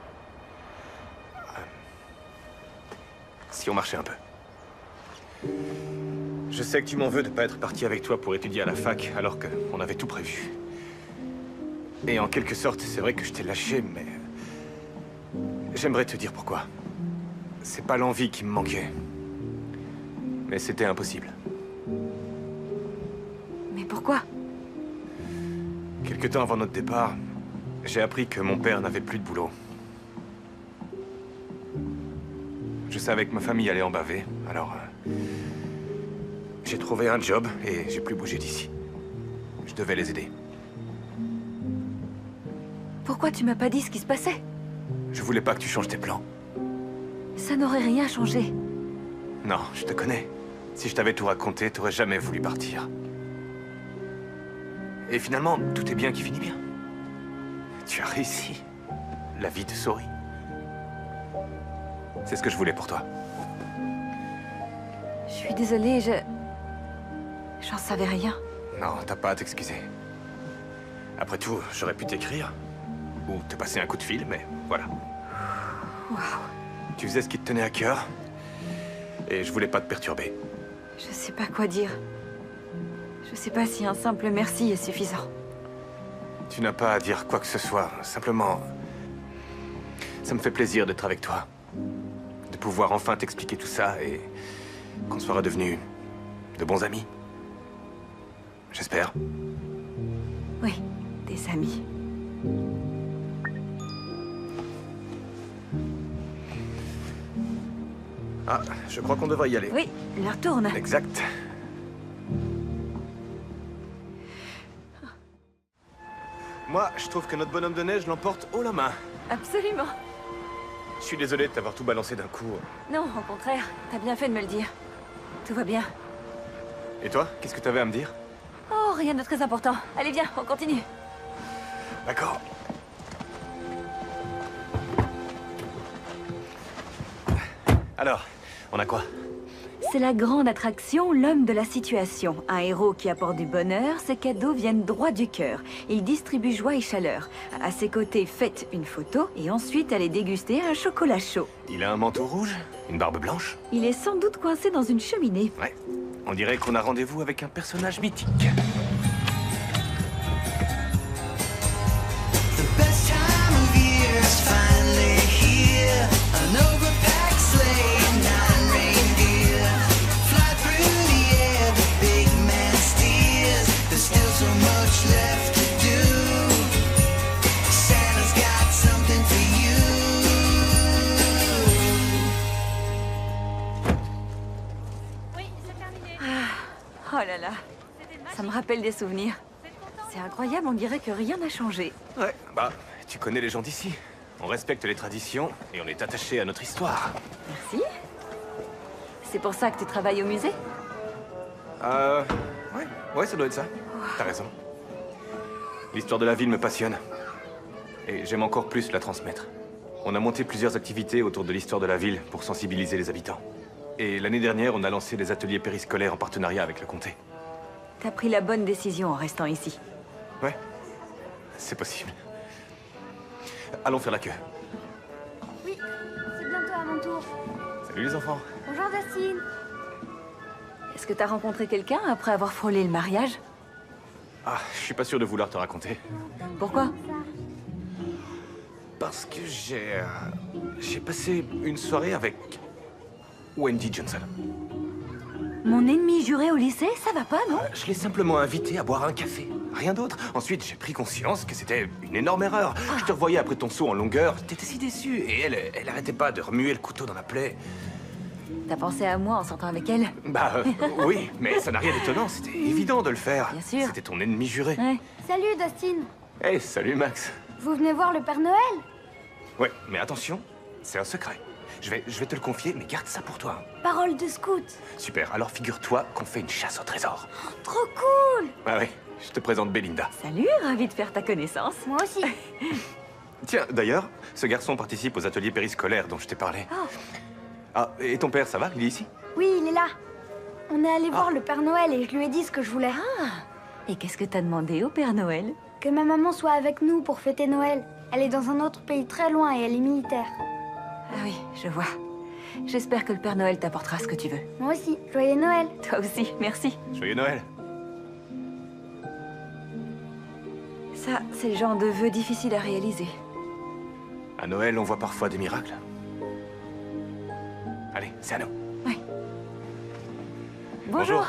Si on marchait un peu. Je sais que tu m'en veux de pas être parti avec toi pour étudier à la fac, alors qu'on avait tout prévu. Et en quelque sorte, c'est vrai que je t'ai lâché, mais... J'aimerais te dire pourquoi. C'est pas l'envie qui me manquait. Mais c'était impossible. Mais pourquoi? Quelque temps avant notre départ, j'ai appris que mon père n'avait plus de boulot. Je savais que ma famille allait en baver, alors... j'ai trouvé un job et j'ai plus bougé d'ici. Je devais les aider. Pourquoi tu m'as pas dit ce qui se passait? Je voulais pas que tu changes tes plans. Ça n'aurait rien changé. Non, je te connais. Si je t'avais tout raconté, t'aurais jamais voulu partir. Et finalement, tout est bien qui finit bien. Tu as réussi. La vie te sourit. C'est ce que je voulais pour toi. Je suis désolée, j'en savais rien. Non, t'as pas à t'excuser. Après tout, j'aurais pu t'écrire. Ou te passer un coup de fil, mais voilà. Waouh. Tu faisais ce qui te tenait à cœur. Et je voulais pas te perturber. Je sais pas quoi dire. Je sais pas si un simple merci est suffisant. Tu n'as pas à dire quoi que ce soit. Simplement... ça me fait plaisir d'être avec toi. De pouvoir enfin t'expliquer tout ça et... qu'on soit redevenus de bons amis. J'espère. Oui, des amis. Ah, je crois qu'on devrait y aller. Oui, l'heure tourne. Exact. Moi, je trouve que notre bonhomme de neige l'emporte haut la main. Absolument. Je suis désolé de t'avoir tout balancé d'un coup. Non, au contraire, t'as bien fait de me le dire. Tout va bien. Et toi, qu'est-ce que t'avais à me dire? Oh, rien de très important. Allez, viens, on continue. D'accord. Alors, on a quoi? C'est la grande attraction, l'homme de la situation. Un héros qui apporte du bonheur, ses cadeaux viennent droit du cœur. Il distribue joie et chaleur. À ses côtés, faites une photo et ensuite allez déguster un chocolat chaud. Il a un manteau rouge? Une barbe blanche? Il est sans doute coincé dans une cheminée. Ouais. On dirait qu'on a rendez-vous avec un personnage mythique. Oh là là, ça me rappelle des souvenirs. C'est incroyable, on dirait que rien n'a changé. Ouais, bah, tu connais les gens d'ici. On respecte les traditions et on est attaché à notre histoire. Merci. C'est pour ça que tu travailles au musée? Ouais, ça doit être ça. T'as raison. L'histoire de la ville me passionne. Et j'aime encore plus la transmettre. On a monté plusieurs activités autour de l'histoire de la ville pour sensibiliser les habitants. Et l'année dernière, on a lancé des ateliers périscolaires en partenariat avec le comté. T'as pris la bonne décision en restant ici. Ouais, c'est possible. Allons faire la queue. Oui, c'est bientôt à mon tour. Salut les enfants. Bonjour Dustin. Est-ce que t'as rencontré quelqu'un après avoir frôlé le mariage? Ah, je suis pas sûr de vouloir te raconter. Pourquoi? Parce que j'ai passé une soirée avec Wendy Johnson. Mon ennemi juré au lycée, ça va pas, non? Je l'ai simplement invité à boire un café. Rien d'autre. Ensuite, j'ai pris conscience que c'était une énorme erreur. Je te revoyais après ton saut en longueur. T'étais si déçu. Et elle arrêtait pas de remuer le couteau dans la plaie. T'as pensé à moi en sortant avec elle? Bah, oui, mais ça n'a rien d'étonnant. C'était évident de le faire. Bien sûr. C'était ton ennemi juré. Ouais. Salut Dustin. Hey, salut Max. Vous venez voir le Père Noël? Ouais, mais attention, c'est un secret. Je vais te le confier, mais garde ça pour toi. Parole de scout. Super, alors figure-toi qu'on fait une chasse au trésor. Trop cool. Ah oui, je te présente Belinda. Salut, ravi de faire ta connaissance. Moi aussi. Tiens, d'ailleurs, ce garçon participe aux ateliers périscolaires dont je t'ai parlé. Oh. Ah, et ton père, ça va? Il est ici? Oui, il est là. On est allé voir le Père Noël et je lui ai dit ce que je voulais. Et qu'est-ce que t'as demandé au Père Noël? Que ma maman soit avec nous pour fêter Noël. Elle est dans un autre pays très loin et elle est militaire. Ah oui, je vois. J'espère que le Père Noël t'apportera ce que tu veux. Moi aussi. Joyeux Noël. Toi aussi, merci. Joyeux Noël. Ça, c'est le genre de vœu difficile à réaliser. À Noël, on voit parfois des miracles. Allez, c'est à nous. Oui. Bonjour.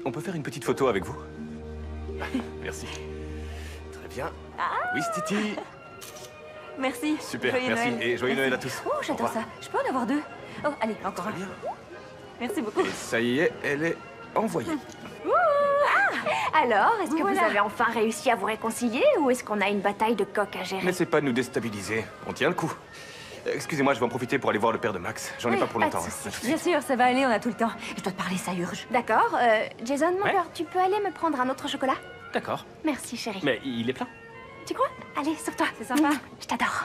On peut faire une petite photo avec vous? Merci. Très bien. Oui, Titi. Merci. Super, Joyeux merci. Noël. Et joyeux Noël à tous. Oh, Au j'adore revoir. ça. Je peux en avoir deux? Oh, allez, encore un. Merci beaucoup. Et ça y est, elle est envoyée. Alors, est-ce que Voilà. vous avez enfin réussi à vous réconcilier ou est-ce qu'on a une bataille de coq à gérer? N'essaie pas de nous déstabiliser. On tient le coup. Excusez-moi, je vais en profiter pour aller voir le père de Max. J'en ai Oui, pas pour pas de longtemps. souci. À tout de Bien suite. sûr, ça va aller, on a tout le temps. Je dois te parler, ça urge. D'accord. Jason, mon Ouais. cœur, tu peux aller me prendre un autre chocolat? D'accord. Merci, chérie. Mais il est plein. Tu crois? Allez, sauve-toi. C'est sympa. Je t'adore.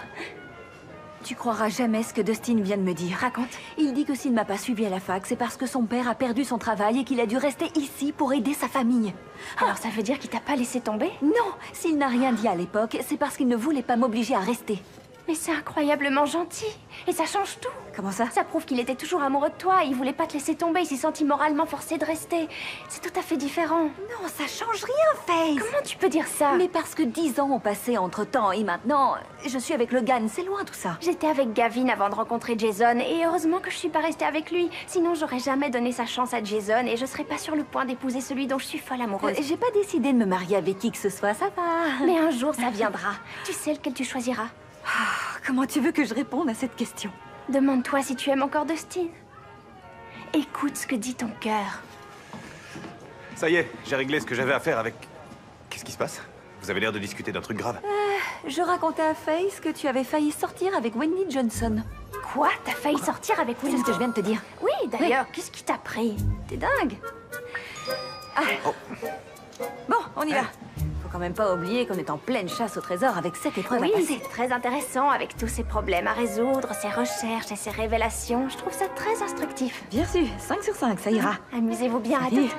Tu croiras jamais ce que Dustin vient de me dire. Raconte. Il dit que s'il ne m'a pas suivi à la fac, c'est parce que son père a perdu son travail et qu'il a dû rester ici pour aider sa famille. Alors ça veut dire qu'il t'a pas laissé tomber? Non, s'il n'a rien dit à l'époque, c'est parce qu'il ne voulait pas m'obliger à rester. Mais c'est incroyablement gentil. Et ça change tout. Comment ça? Ça prouve qu'il était toujours amoureux de toi. Il voulait pas te laisser tomber. Il s'est senti moralement forcé de rester. C'est tout à fait différent. Non, ça change rien, Faith. Comment tu peux dire ça? Mais parce que 10 ans ont passé entre-temps et maintenant, je suis avec Logan, c'est loin tout ça. J'étais avec Gavin avant de rencontrer Jason. Et heureusement que je suis pas restée avec lui. Sinon, j'aurais jamais donné sa chance à Jason. Et je serais pas sur le point d'épouser celui dont je suis folle amoureuse. J'ai pas décidé de me marier avec qui que ce soit, ça va. Mais un jour, ça viendra. Tu sais lequel tu choisiras. Comment tu veux que je réponde à cette question? Demande-toi si tu aimes encore Dustin. Écoute ce que dit ton cœur. Ça y est, j'ai réglé ce que j'avais à faire avec... Qu'est-ce qui se passe? Vous avez l'air de discuter d'un truc grave. Je racontais à Faith que tu avais failli sortir avec Wendy Johnson. Quoi? T'as failli sortir avec C'est Wendy? ce que je viens de te dire. Oui, d'ailleurs, qu'est-ce qui t'a pris? T'es dingue. Bon, on y va. Faut quand même pas oublier qu'on est en pleine chasse au trésor avec cette épreuve Oui, à passer. c'est très intéressant avec tous ces problèmes à résoudre, ces recherches et ces révélations. Je trouve ça très instructif. Bien sûr, 5 sur 5, ça ira. Amusez-vous bien à Allez. toutes.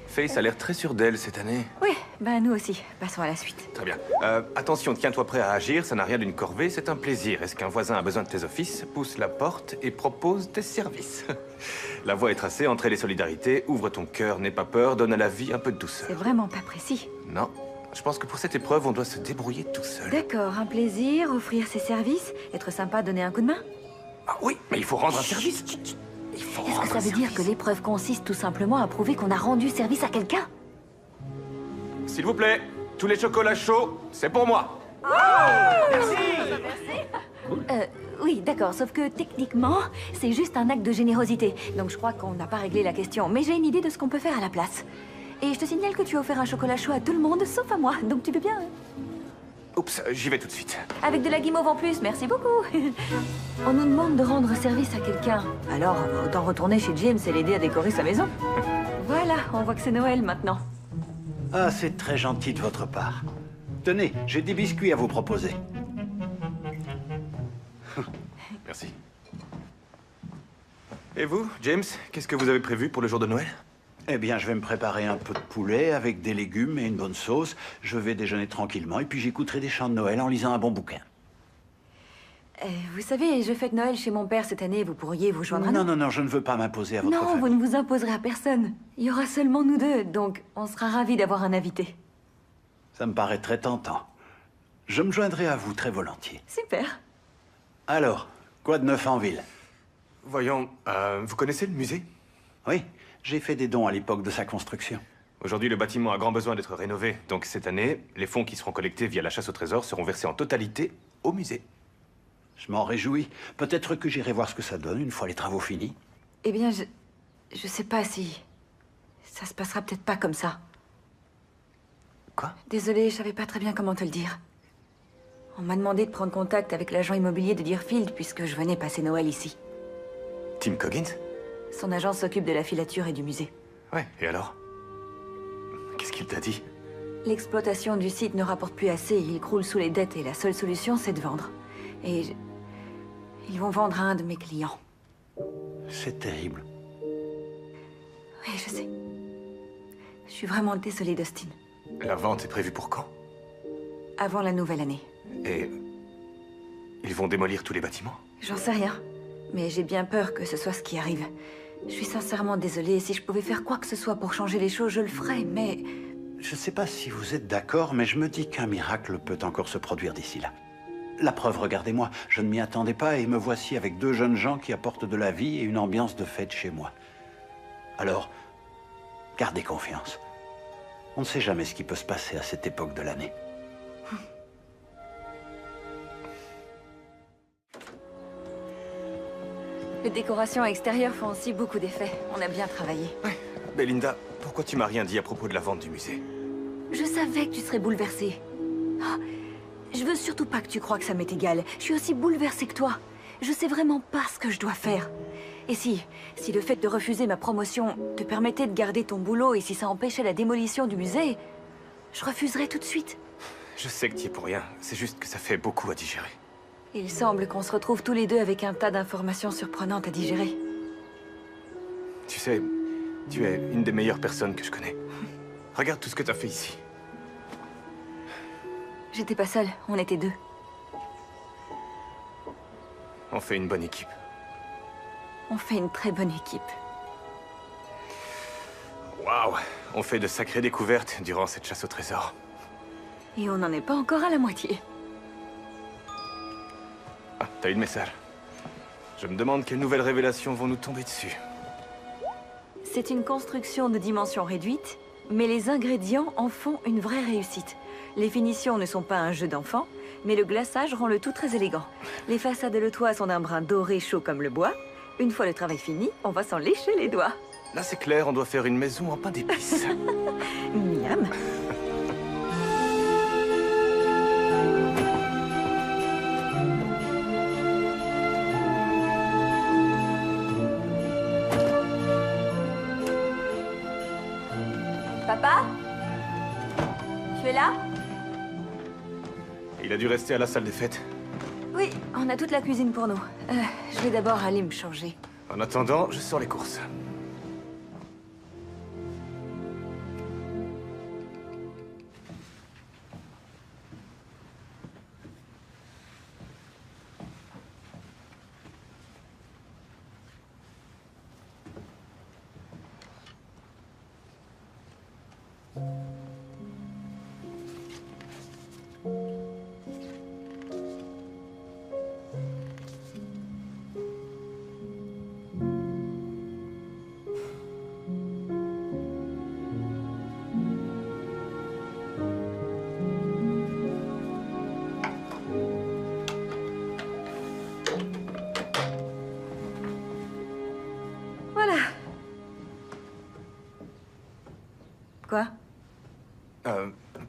Faith a l'air très sûre d'elle cette année. Oui, ben nous aussi. Passons à la suite. Très bien. Attention, tiens-toi prêt à agir, ça n'a rien d'une corvée, c'est un plaisir. Est-ce qu'un voisin a besoin de tes offices? Pousse la porte et propose tes services. La voie est tracée, entrée les solidarités, ouvre ton cœur, n'aie pas peur, donne à la vie un peu de douceur. C'est vraiment pas précis. Non, je pense que pour cette épreuve, on doit se débrouiller tout seul. D'accord, un plaisir, offrir ses services, être sympa, donner un coup de main. Ah oui, mais il faut rendre un service. Il faut Est-ce que rendre ça un veut dire service. que l'épreuve consiste tout simplement à prouver qu'on a rendu service à quelqu'un? S'il vous plaît, tous les chocolats chauds, c'est pour moi. Oui, d'accord, sauf que techniquement, c'est juste un acte de générosité. Donc je crois qu'on n'a pas réglé la question. Mais j'ai une idée de ce qu'on peut faire à la place. Et je te signale que tu as offert un chocolat chaud à tout le monde, sauf à moi. Donc tu veux bien, hein? Oups, j'y vais tout de suite. Avec de la guimauve en plus, merci beaucoup. On nous demande de rendre service à quelqu'un. Alors, autant retourner chez James et l'aider à décorer sa maison. Voilà, on voit que c'est Noël maintenant. Ah, c'est très gentil de votre part. Tenez, j'ai des biscuits à vous proposer. Merci. Et vous, James, qu'est-ce que vous avez prévu pour le jour de Noël? Eh bien, je vais me préparer un peu de poulet avec des légumes et une bonne sauce. Je vais déjeuner tranquillement et puis j'écouterai des chants de Noël en lisant un bon bouquin. Vous savez, je fête Noël chez mon père cette année. Vous pourriez vous joindre à nous? Non, je ne veux pas m'imposer à votre Non, vous famille. ne vous imposerez à personne. Il y aura seulement nous deux, donc on sera ravis d'avoir un invité. Ça me paraît très tentant. Je me joindrai à vous très volontiers. Super. Alors, quoi de neuf en ville? Voyons, vous connaissez le musée? Oui, j'ai fait des dons à l'époque de sa construction. Aujourd'hui, le bâtiment a grand besoin d'être rénové. Donc cette année, les fonds qui seront collectés via la chasse au trésor seront versés en totalité au musée. Je m'en réjouis. Peut-être que j'irai voir ce que ça donne une fois les travaux finis. Eh bien, je sais pas si... Ça se passera peut-être pas comme ça. Quoi? Désolée, je savais pas très bien comment te le dire. On m'a demandé de prendre contact avec l'agent immobilier de Deerfield puisque je venais passer Noël ici. Tim Coggins? Son agence s'occupe de la filature et du musée. Ouais, et alors? Qu'est-ce qu'il t'a dit? L'exploitation du site ne rapporte plus assez, il croule sous les dettes et la seule solution, c'est de vendre. Et ils vont vendre à un de mes clients. C'est terrible. Oui, je sais. Je suis vraiment désolée, Dustin. La vente est prévue pour quand? Avant la nouvelle année. Et... ils vont démolir tous les bâtiments? J'en sais rien. Mais j'ai bien peur que ce soit ce qui arrive. Je suis sincèrement désolée. Si je pouvais faire quoi que ce soit pour changer les choses, je le ferais, mais... Je ne sais pas si vous êtes d'accord, mais je me dis qu'un miracle peut encore se produire d'ici là. La preuve, regardez-moi, je ne m'y attendais pas et me voici avec deux jeunes gens qui apportent de la vie et une ambiance de fête chez moi. Alors, gardez confiance. On ne sait jamais ce qui peut se passer à cette époque de l'année. Les décorations extérieures font aussi beaucoup d'effet. On a bien travaillé. Ouais. Belinda, pourquoi tu m'as rien dit à propos de la vente du musée? Je savais que tu serais bouleversée. Ah, je veux surtout pas que tu crois que ça m'est égal. Je suis aussi bouleversée que toi. Je sais vraiment pas ce que je dois faire. Et si le fait de refuser ma promotion te permettait de garder ton boulot et si ça empêchait la démolition du musée, je refuserais tout de suite. Je sais que tu es pour rien. C'est juste que ça fait beaucoup à digérer. Il semble qu'on se retrouve tous les deux avec un tas d'informations surprenantes à digérer. Tu sais, tu es une des meilleures personnes que je connais. Regarde tout ce que tu as fait ici. J'étais pas seule, on était deux. On fait une bonne équipe. On fait une très bonne équipe. Waouh! On fait de sacrées découvertes durant cette chasse au trésor. Et on n'en est pas encore à la moitié. Ah, t'as eu le message. Je me demande quelles nouvelles révélations vont nous tomber dessus. C'est une construction de dimension réduite, mais les ingrédients en font une vraie réussite. Les finitions ne sont pas un jeu d'enfant, mais le glaçage rend le tout très élégant. Les façades et le toit sont d'un brun doré chaud comme le bois. Une fois le travail fini, on va s'en lécher les doigts. Là, c'est clair, on doit faire une maison en pain d'épices. Miam. Papa? Tu es là? Il a dû rester à la salle des fêtes. Oui, on a toute la cuisine pour nous. Je vais d'abord aller me changer. En attendant, je sors les courses. Voilà. Quoi?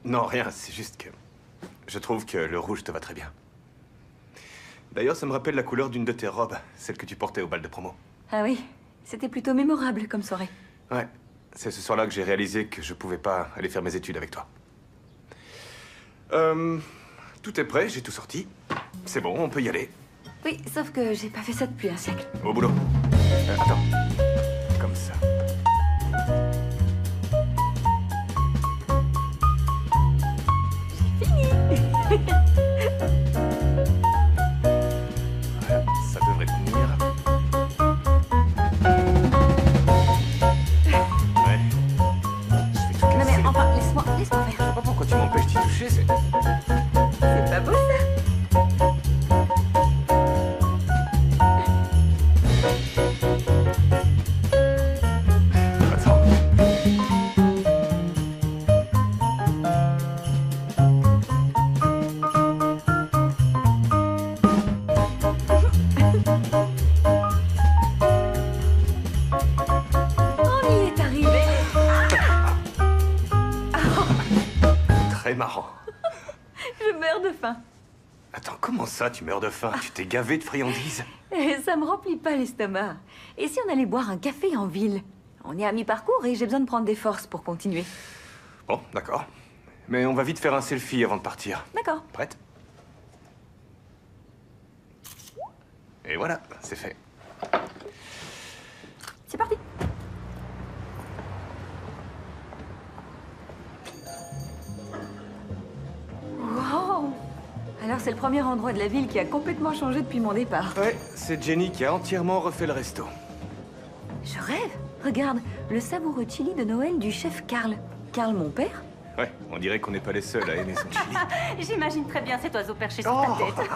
Non, rien, c'est juste que... Je trouve que le rouge te va très bien. D'ailleurs, ça me rappelle la couleur d'une de tes robes, celle que tu portais au bal de promo. Ah oui, c'était plutôt mémorable comme soirée. Ouais, c'est ce soir-là que j'ai réalisé que je pouvais pas aller faire mes études avec toi. Tout est prêt, j'ai tout sorti. C'est bon, on peut y aller. Oui, sauf que j'ai pas fait ça depuis un siècle. Au boulot. Attends. Comme ça. Voilà, ça devrait tenir. Ouais. Je vais tout Non casser. mais enfin, laisse-moi faire. Je sais pas pourquoi tu m'empêches d'y toucher, c'est... C'est pas beau ça? Attends. On y est arrivé. Très marrant. Je meurs de faim. Attends, comment ça, tu meurs de faim? Tu t'es gavé de friandises? Et ça me remplit pas l'estomac. Et si on allait boire un café en ville? On est à mi-parcours et j'ai besoin de prendre des forces pour continuer. Bon, d'accord. Mais on va vite faire un selfie avant de partir. D'accord. Prête? Et voilà, c'est fait. C'est parti. Wow! Alors c'est le premier endroit de la ville qui a complètement changé depuis mon départ. Ouais, c'est Jenny qui a entièrement refait le resto. Je rêve. Regarde, le savoureux chili de Noël du chef Karl. Karl, mon père? Ouais, on dirait qu'on n'est pas les seuls à aimer son chili. J'imagine très bien cet oiseau perché sur ta tête.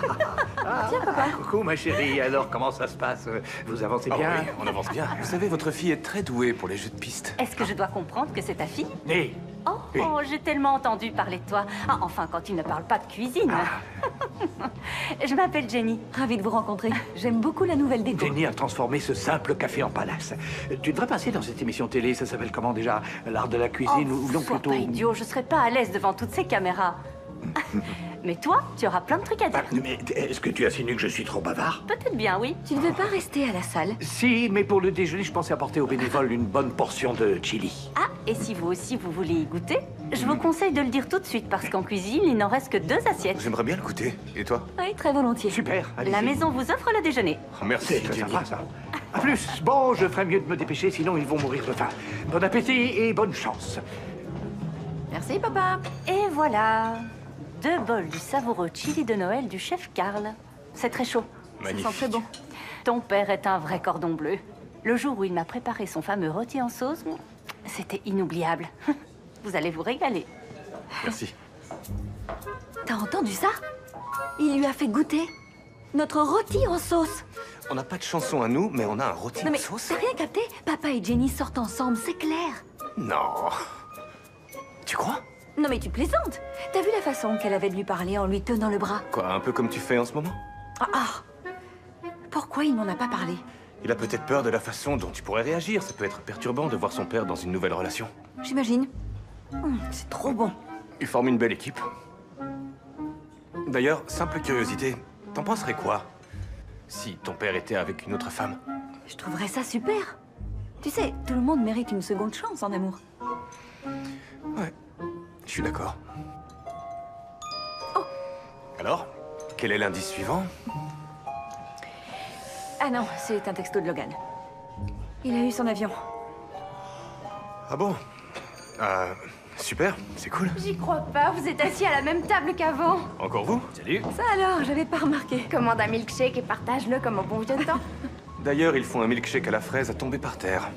Tiens, papa. Coucou, ma chérie. Alors, comment ça se passe? Vous avancez Ah bien? oui, on avance bien. Vous savez, votre fille est très douée pour les jeux de piste. Est-ce que je dois comprendre que c'est ta fille? Hé, Oh, Oui. oh, j'ai tellement entendu parler de toi. Ah, enfin, quand il ne parle pas de cuisine. Je m'appelle Jenny. Ravie de vous rencontrer. J'aime beaucoup la nouvelle déco. Jenny a transformé ce simple café en palace. Tu devrais passer dans cette émission télé, ça s'appelle comment déjà? L'art de la cuisine ou non sois plutôt... pas idiot, je serais pas à l'aise devant toutes ces caméras. Mais toi, tu auras plein de trucs à dire. Mais est-ce que tu insinues que je suis trop bavard? Peut-être bien, oui. Tu ne veux pas rester à la salle? Si, mais pour le déjeuner, je pensais apporter aux bénévoles une bonne portion de chili. Ah, et si vous aussi vous voulez y goûter, je vous conseille de le dire tout de suite parce qu'en cuisine, il n'en reste que 2 assiettes. J'aimerais bien le goûter. Et toi? Oui, très volontiers. Super, allez-y. La maison vous offre le déjeuner. Oh, merci, C'est très Jenny. sympa, ça. À plus. Bon, je ferais mieux de me dépêcher, sinon ils vont mourir de faim. Bon appétit et bonne chance. Merci, papa. Et voilà. 2 bols du savoureux chili de Noël du chef Karl. C'est très chaud. Magnifique. Ça sent très bon. Ton père est un vrai cordon bleu. Le jour où il m'a préparé son fameux rôti en sauce, c'était inoubliable. Vous allez vous régaler. Merci. T'as entendu ça? Il lui a fait goûter notre rôti en sauce. On n'a pas de chanson à nous, mais on a un rôti Non en mais sauce. t'as rien capté? Papa et Jenny sortent ensemble, c'est clair. Non. Tu crois? Non mais tu plaisantes. T'as vu la façon qu'elle avait de lui parler en lui tenant le bras? Quoi, un peu comme tu fais en ce moment? Pourquoi il m'en a pas parlé? Il a peut-être peur de la façon dont tu pourrais réagir. Ça peut être perturbant de voir son père dans une nouvelle relation. J'imagine. C'est trop bon. Ils forment une belle équipe. D'ailleurs, simple curiosité, t'en penserais quoi si ton père était avec une autre femme? Je trouverais ça super. Tu sais, tout le monde mérite une seconde chance en amour. Ouais, je suis d'accord. Oh. Alors, quel est l'indice suivant? Ah non, c'est un texto de Logan. Il a eu son avion. Ah bon? Super, c'est cool. J'y crois pas, vous êtes assis à la même table qu'avant. Encore vous? Salut. Ça alors, j'avais pas remarqué. Commande un milkshake et partage-le comme au bon vieux temps. D'ailleurs, ils font un milkshake à la fraise à tomber par terre.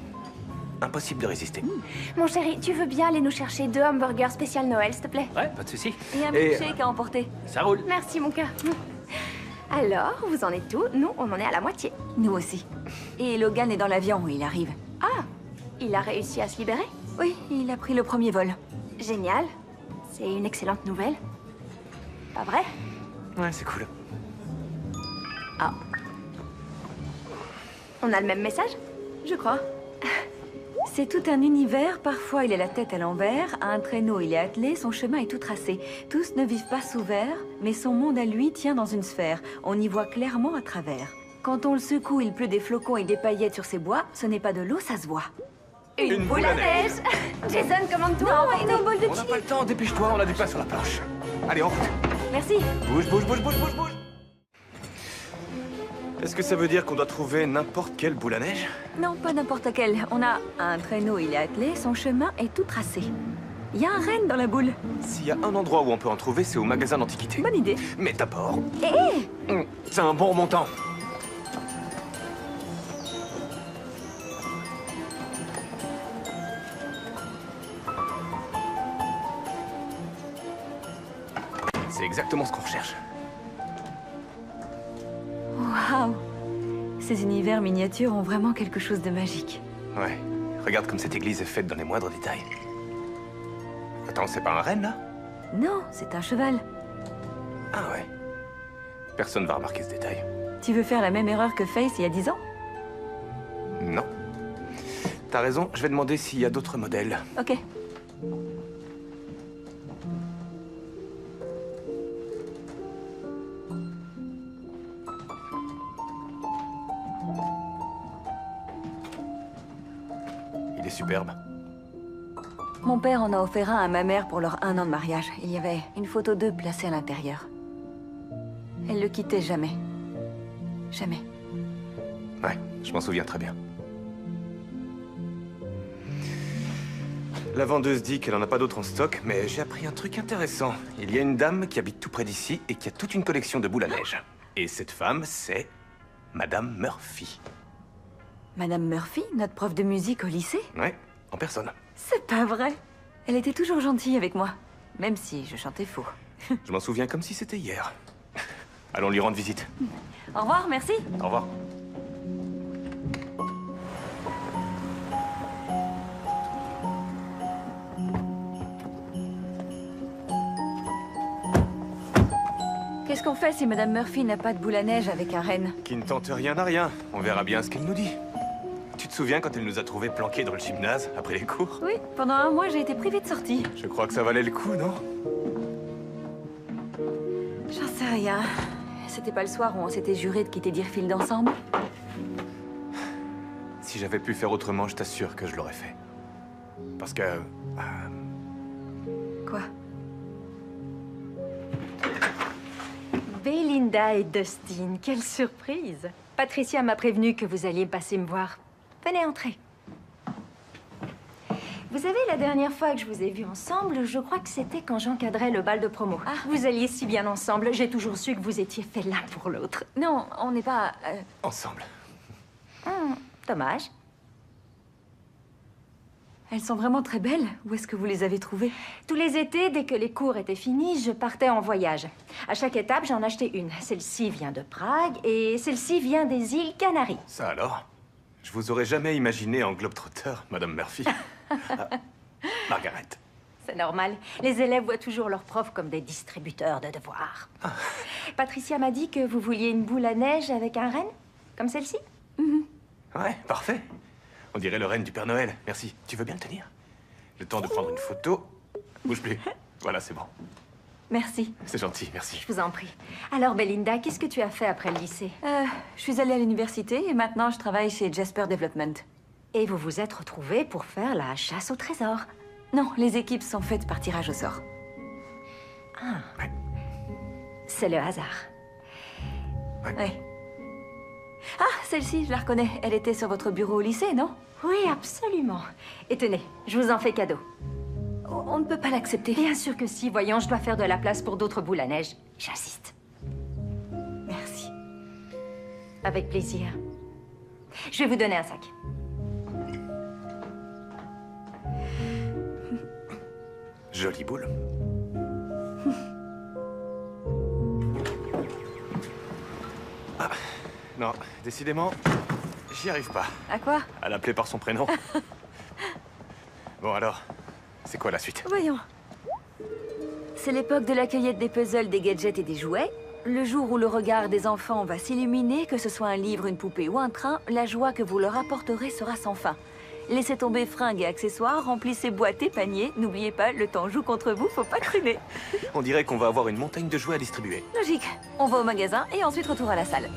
Impossible de résister. Mon chéri, tu veux bien aller nous chercher 2 hamburgers spécial Noël, s'il te plaît? Ouais, pas de souci. Et un Et- milkshake à emporter. Ça roule. Merci, mon cœur. Alors, vous en êtes où? Nous, on en est à la moitié. Nous aussi. Et Logan est dans l'avion, il arrive. Ah, il a réussi à se libérer? Oui, il a pris le premier vol. Génial. C'est une excellente nouvelle. Pas vrai? Ouais, c'est cool. Ah. On a le même message? Je crois. C'est tout un univers, parfois il a la tête à l'envers, à un traîneau il est attelé, son chemin est tout tracé. Tous ne vivent pas sous verre, mais son monde à lui tient dans une sphère. On y voit clairement à travers. Quand on le secoue, il pleut des flocons et des paillettes sur ses bois, ce n'est pas de l'eau, ça se voit. Une boule à neige. Jason, commande-toi. Non, et nos bols de On n'a chili. pas le temps, dépêche-toi, on a du pain sur la planche. Allez, en route. Merci. Bouge, bouge, bouge, bouge, bouge, bouge. Est-ce que ça veut dire qu'on doit trouver n'importe quelle boule à neige? Non, pas n'importe laquelle. On a un traîneau, il est attelé, son chemin est tout tracé. Il y a un renne dans la boule. S'il y a un endroit où on peut en trouver, c'est au magasin d'antiquité. Bonne idée. Mais d'abord... Hé C'est un bon remontant. C'est exactement ce qu'on recherche. Waouh. Ces univers miniatures ont vraiment quelque chose de magique. Ouais. Regarde comme cette église est faite dans les moindres détails. Attends, c'est pas un renne, là? Non, c'est un cheval. Ah ouais. Personne va remarquer ce détail. Tu veux faire la même erreur que Faith il y a 10 ans? Non. T'as raison, je vais demander s'il y a d'autres modèles. Ok. Il est superbe. Mon père en a offert un à ma mère pour leur 1 an de mariage. Il y avait une photo d'eux placée à l'intérieur. Elle le quittait jamais. Jamais. Ouais, je m'en souviens très bien. La vendeuse dit qu'elle en a pas d'autres en stock, mais j'ai appris un truc intéressant. Il y a une dame qui habite tout près d'ici et qui a toute une collection de boules à neige. Et cette femme, c'est Madame Murphy. Madame Murphy, notre prof de musique au lycée? Ouais, en personne. C'est pas vrai. Elle était toujours gentille avec moi, même si je chantais faux. Je m'en souviens comme si c'était hier. Allons lui rendre visite. Au revoir, merci. Au revoir. Qu'est-ce qu'on fait si Madame Murphy n'a pas de boule à neige avec un renne? Qui ne tente rien à rien. On verra bien ce qu'elle nous dit. Tu te souviens quand elle nous a trouvés planqués dans le gymnase, après les cours? Oui, pendant un mois, j'ai été privée de sortie. Je crois que ça valait le coup, non? J'en sais rien. C'était pas le soir où on s'était juré de quitter Deerfield ensemble? Si j'avais pu faire autrement, je t'assure que je l'aurais fait. Parce que... Quoi? Belinda et Dustin, quelle surprise! Patricia m'a prévenu que vous alliez passer me voir. Venez entrer. Vous savez, la dernière fois que je vous ai vus ensemble, je crois que c'était quand j'encadrais le bal de promo. Ah, vous alliez si bien ensemble, j'ai toujours su que vous étiez faits l'un pour l'autre. Non, on n'est pas... Ensemble. Dommage. Elles sont vraiment très belles. Où est-ce que vous les avez trouvées? Tous les étés, dès que les cours étaient finis, je partais en voyage. À chaque étape, j'en achetais une. Celle-ci vient de Prague et celle-ci vient des îles Canaries. Ça alors? Je vous aurais jamais imaginé en globetrotter, Madame Murphy. Margaret. C'est normal. Les élèves voient toujours leurs profs comme des distributeurs de devoirs. Patricia m'a dit que vous vouliez une boule à neige avec un renne, comme celle-ci. Ouais, parfait. On dirait le renne du Père Noël. Merci. Tu veux bien le tenir? Le temps de prendre une photo. Bouge plus. Voilà, c'est bon. Merci. C'est gentil, merci. Je vous en prie. Alors, Belinda, qu'est-ce que tu as fait après le lycée? Je suis allée à l'université et maintenant je travaille chez Jasper Development. Et vous vous êtes retrouvés pour faire la chasse au trésor. Non, les équipes sont faites par tirage au sort. C'est le hasard. Ouais. Ah, celle-ci, je la reconnais. Elle était sur votre bureau au lycée, non? Oui, absolument. Et tenez, je vous en fais cadeau. On ne peut pas l'accepter. Bien sûr que si. Voyons, je dois faire de la place pour d'autres boules à neige. J'insiste. Merci. Avec plaisir. Je vais vous donner un sac. Jolie boule. Ah, non, décidément, j'y arrive pas. À quoi? À l'appeler par son prénom. Bon alors, c'est quoi la suite? Voyons. C'est l'époque de la cueillette des puzzles, des gadgets et des jouets. Le jour où le regard des enfants va s'illuminer, que ce soit un livre, une poupée ou un train, la joie que vous leur apporterez sera sans fin. Laissez tomber fringues et accessoires, remplissez boîtes et paniers. N'oubliez pas, le temps joue contre vous, faut pas traîner. On dirait qu'on va avoir une montagne de jouets à distribuer. Logique. On va au magasin et ensuite retour à la salle.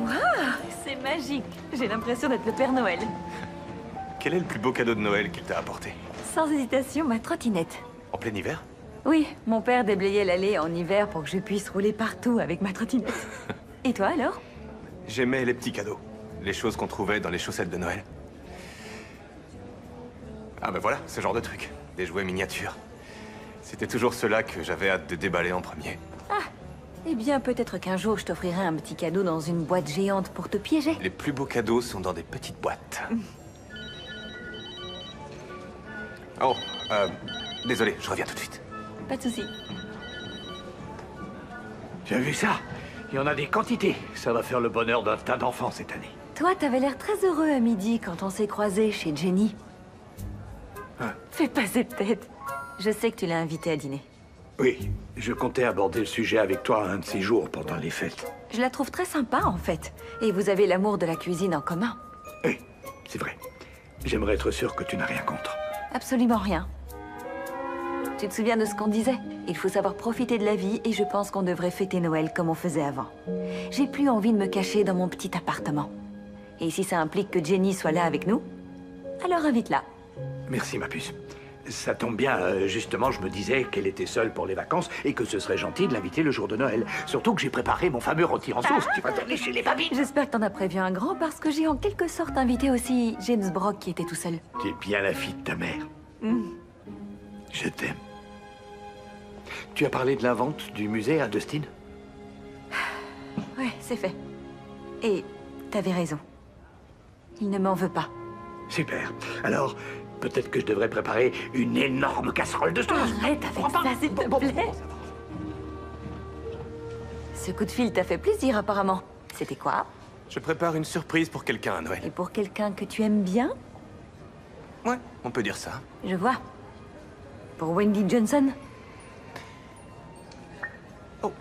Waouh, c'est magique. J'ai l'impression d'être le Père Noël. Quel est le plus beau cadeau de Noël qu'il t'a apporté? Sans hésitation, ma trottinette. En plein hiver? Oui, mon père déblayait l'allée en hiver pour que je puisse rouler partout avec ma trottinette. Et toi alors? J'aimais les petits cadeaux. Les choses qu'on trouvait dans les chaussettes de Noël. Ah ben voilà, ce genre de truc. Des jouets miniatures. C'était toujours ceux-là que j'avais hâte de déballer en premier. Eh bien, peut-être qu'un jour, je t'offrirai un petit cadeau dans une boîte géante pour te piéger. Les plus beaux cadeaux sont dans des petites boîtes. Oh, désolé, je reviens tout de suite. Pas de souci. Tu as vu ça? Il y en a des quantités. Ça va faire le bonheur d'un tas d'enfants cette année. Toi, t'avais l'air très heureux à midi quand on s'est croisés chez Jenny. Fais pas cette tête. Je sais que tu l'as invitée à dîner. Oui, je comptais aborder le sujet avec toi un de ces jours pendant les fêtes. Je la trouve très sympa, en fait. Et vous avez l'amour de la cuisine en commun. Oui, c'est vrai. J'aimerais être sûr que tu n'as rien contre. Absolument rien. Tu te souviens de ce qu'on disait? Il faut savoir profiter de la vie et je pense qu'on devrait fêter Noël comme on faisait avant. J'ai plus envie de me cacher dans mon petit appartement. Et si ça implique que Jenny soit là avec nous, alors invite-la. Merci, ma puce. Ça tombe bien, justement, je me disais qu'elle était seule pour les vacances et que ce serait gentil de l'inviter le jour de Noël. Surtout que j'ai préparé mon fameux rôti en sauce. Tu vas t'aller chez les babines. J'espère que t'en as prévu un grand parce que j'ai en quelque sorte invité aussi James Brock qui était tout seul. Tu es bien la fille de ta mère. Je t'aime. Tu as parlé de la vente du musée à Dustin? Ouais, c'est fait. Et t'avais raison. Il ne m'en veut pas. Super. Alors, peut-être que je devrais préparer une énorme casserole de sauce. Arrête avec ça, s'il te plaît. Ce coup de fil t'a fait plaisir, apparemment. C'était quoi? Je prépare une surprise pour quelqu'un à Noël. Et pour quelqu'un que tu aimes bien? Ouais, on peut dire ça. Je vois. Pour Wendy Johnson? Oh.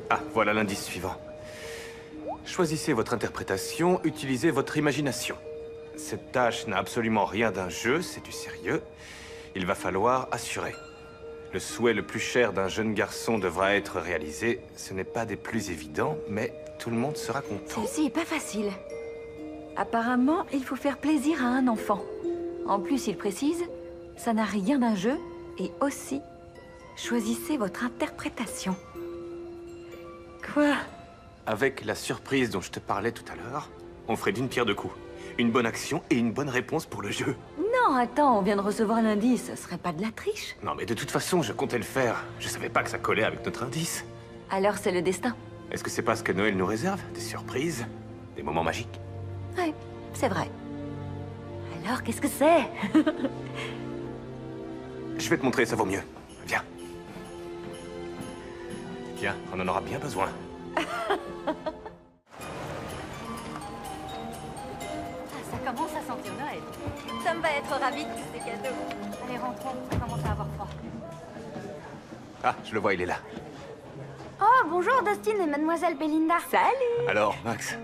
Ah, voilà l'indice suivant. Choisissez votre interprétation, utilisez votre imagination. Cette tâche n'a absolument rien d'un jeu, c'est du sérieux. Il va falloir assurer. Le souhait le plus cher d'un jeune garçon devra être réalisé. Ce n'est pas des plus évidents, mais tout le monde sera content. Ceci est pas facile. Apparemment, il faut faire plaisir à un enfant. En plus, il précise, ça n'a rien d'un jeu, et aussi, choisissez votre interprétation. Quoi? Avec la surprise dont je te parlais tout à l'heure, on ferait d'une pierre deux coups. Une bonne action et une bonne réponse pour le jeu. Non, attends, on vient de recevoir l'indice, ce serait pas de la triche? Non, mais de toute façon, je comptais le faire. Je savais pas que ça collait avec notre indice. Alors c'est le destin. Est-ce que c'est pas ce que Noël nous réserve? Des surprises? Des moments magiques? Ouais, c'est vrai. Alors, qu'est-ce que c'est? Je vais te montrer, ça vaut mieux. Viens. Tiens, on en aura bien besoin. Ça commence à sentir Noël. Sam va être ravie de tous ces cadeaux. Allez, rentrons, ça commence à avoir froid. Ah, je le vois, il est là. Oh, bonjour Dustin et mademoiselle Belinda. Salut! Alors, Max,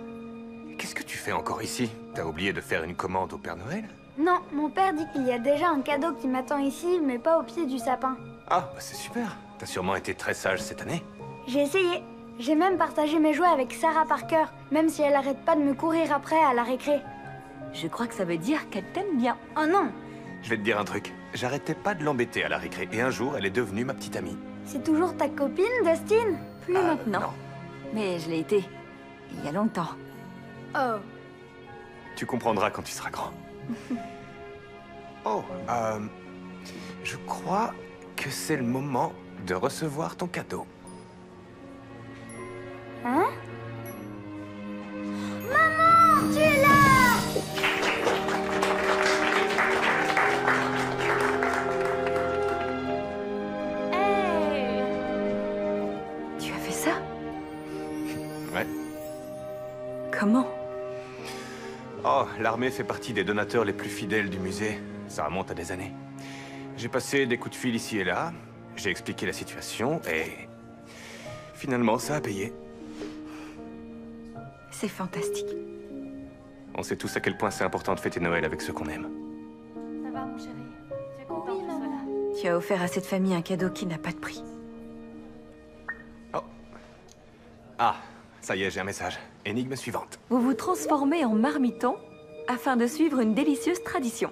qu'est-ce que tu fais encore ici? T'as oublié de faire une commande au Père Noël? Non, mon père dit qu'il y a déjà un cadeau qui m'attend ici, mais pas au pied du sapin. Ah, bah c'est super. T'as sûrement été très sage cette année. J'ai essayé. J'ai même partagé mes jouets avec Sarah Parker, même si elle arrête pas de me courir après à la récré. Je crois que ça veut dire qu'elle t'aime bien. Oh non! Je vais te dire un truc. J'arrêtais pas de l'embêter à la récré, et un jour, elle est devenue ma petite amie. C'est toujours ta copine, Dustin? Plus maintenant. Non. Mais je l'ai été. Il y a longtemps. Oh. Tu comprendras quand tu seras grand. Oh, je crois que c'est le moment de recevoir ton cadeau. Hein? Maman, tu es là! Hey! Tu as fait ça? Ouais. Comment? Oh, l'armée fait partie des donateurs les plus fidèles du musée. Ça remonte à des années. J'ai passé des coups de fil ici et là, j'ai expliqué la situation et... finalement, ça a payé. C'est fantastique. On sait tous à quel point c'est important de fêter Noël avec ceux qu'on aime. Ça va, mon chéri? Tu es content qu'il soit là? Tu as offert à cette famille un cadeau qui n'a pas de prix. Oh. Ah, ça y est, j'ai un message. Énigme suivante. Vous vous transformez en marmiton afin de suivre une délicieuse tradition.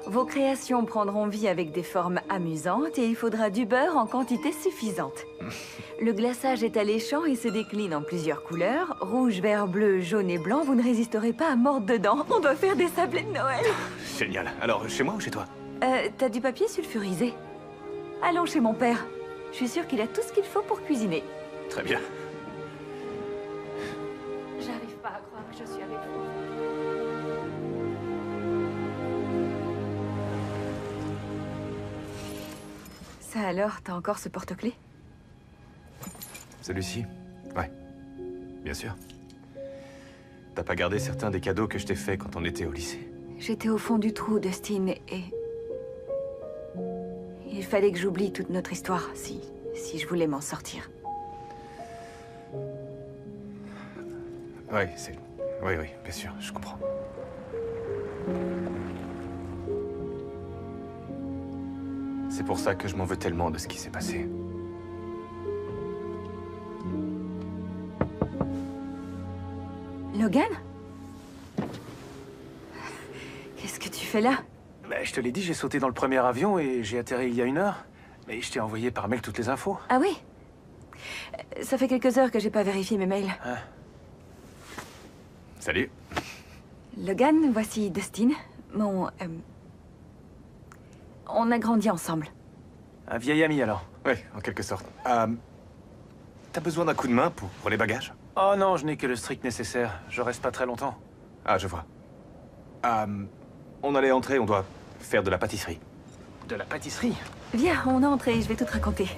Vos créations prendront vie avec des formes amusantes et il faudra du beurre en quantité suffisante. Le glaçage est alléchant et se décline en plusieurs couleurs. Rouge, vert, bleu, jaune et blanc. Vous ne résisterez pas à mordre dedans. On doit faire des sablés de Noël. Génial. Alors, chez moi ou chez toi? T'as du papier sulfurisé? Allons chez mon père. Je suis sûre qu'il a tout ce qu'il faut pour cuisiner. Très bien. J'arrive pas à croire que je suis avec vous. Ça alors, t'as encore ce porte-clés? Celui-ci? Ouais. Bien sûr. T'as pas gardé certains des cadeaux que je t'ai faits quand on était au lycée? J'étais au fond du trou, Dustin, et... il fallait que j'oublie toute notre histoire, si je voulais m'en sortir. Oui, c'est... Oui, bien sûr, je comprends. C'est pour ça que je m'en veux tellement de ce qui s'est passé. Logan? Qu'est-ce que tu fais là? Ben, je te l'ai dit, j'ai sauté dans le premier avion et j'ai atterri il y a 1 heure. Mais je t'ai envoyé par mail toutes les infos. Ah oui? Ça fait quelques heures que j'ai pas vérifié mes mails. Hein? Salut. Logan, voici Dustin, mon... On a grandi ensemble. Un vieil ami, alors? Oui, en quelque sorte. T'as besoin d'un coup de main pour les bagages? Oh non, je n'ai que le strict nécessaire. Je reste pas très longtemps. Ah, je vois. On allait entrer, on doit faire de la pâtisserie. De la pâtisserie? Viens, on entre et je vais tout te raconter.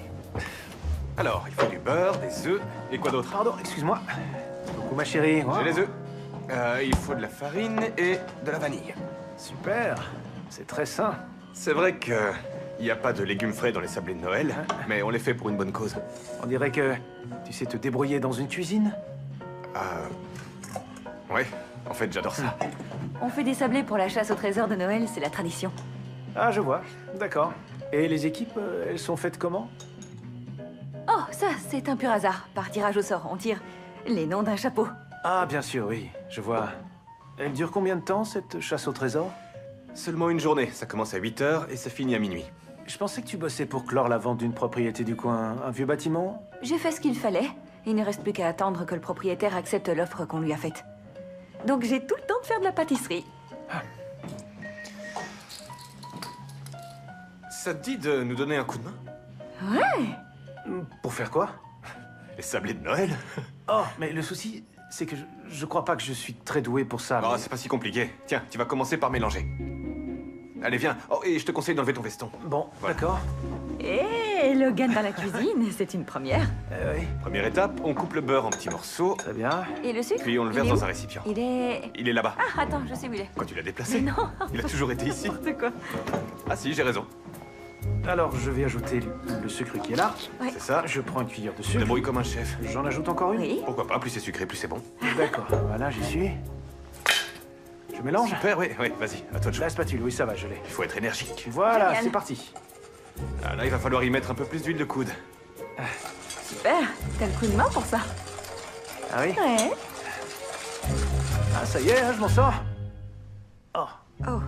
Alors, il faut du beurre, des œufs, et quoi d'autre? Pardon, excuse-moi. Coucou, ma chérie. J'ai les œufs. Il faut de la farine et de la vanille. Super. C'est très sain. C'est vrai que Il n'y a pas de légumes frais dans les sablés de Noël, mais on les fait pour une bonne cause. On dirait que tu sais te débrouiller dans une cuisine. Ouais, en fait, j'adore ça. On fait des sablés pour la chasse au trésor de Noël, c'est la tradition. Ah, je vois. D'accord. Et les équipes, elles sont faites comment? Oh, ça, c'est un pur hasard. Par tirage au sort, on tire les noms d'un chapeau. Ah, bien sûr, oui. Je vois. Elle dure combien de temps, cette chasse au trésor? Seulement une journée. Ça commence à 8 h et ça finit à minuit. Je pensais que tu bossais pour clore la vente d'une propriété du coin. Un vieux bâtiment? J'ai fait ce qu'il fallait. Il ne reste plus qu'à attendre que le propriétaire accepte l'offre qu'on lui a faite. Donc j'ai tout le temps de faire de la pâtisserie. Ça te dit de nous donner un coup de main? Ouais. Pour faire quoi? Les sablés de Noël? Oh, mais le souci, c'est que je crois pas que je suis très doué pour ça. Oh, mais- c'est pas si compliqué. Tiens, tu vas commencer par mélanger. Allez, viens. Oh, et je te conseille d'enlever ton veston. Bon, Voilà. d'accord. Et Logan dans la cuisine, c'est une première. Oui, Première étape, on coupe le beurre en petits morceaux, très bien. Et le sucre? puis on le Il verse est dans où? un récipient. Il est... Il est là-bas. Ah, attends, je sais où il est. Quoi, tu l'as déplacé? Mais non. Il a toujours été ici. C'est quoi? Ah si, j'ai raison. Alors, je vais ajouter le sucre qui est là. Ouais. C'est ça. Je prends une cuillère de Je sucre. débrouille comme un chef. J'en ajoute encore une? Oui. Pourquoi pas, plus c'est sucré, plus c'est bon. D'accord, voilà, j'y suis. Je mélange. Super, oui, vas-y, à toi de jouer. La spatule, oui, ça va, je l'ai. Il faut être énergique. Voilà, Génial. c'est parti. Ah, là, il va falloir y mettre un peu plus d'huile de coude. Super. T'as le coup de main pour ça. Ah oui? Ouais. Ah, ça y est, hein, je m'en sors. Oh, Oh.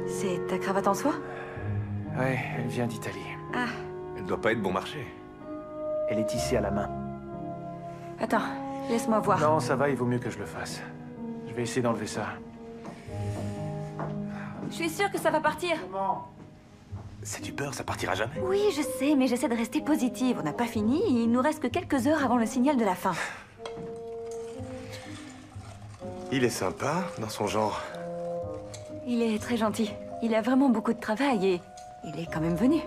C'est ta cravate en soie? ouais, elle vient d'Italie. Ah. Elle doit pas être bon marché. Elle est tissée à la main. Attends, laisse-moi voir. Non, ça va, il vaut mieux que je le fasse. Je vais essayer d'enlever ça. Je suis sûre que ça va partir. C'est du beurre, ça partira jamais. Oui, je sais, mais j'essaie de rester positive. On n'a pas fini et il nous reste que quelques heures avant le signal de la fin. Il est sympa, dans son genre. Il est très gentil. Il a vraiment beaucoup de travail et il est quand même venu.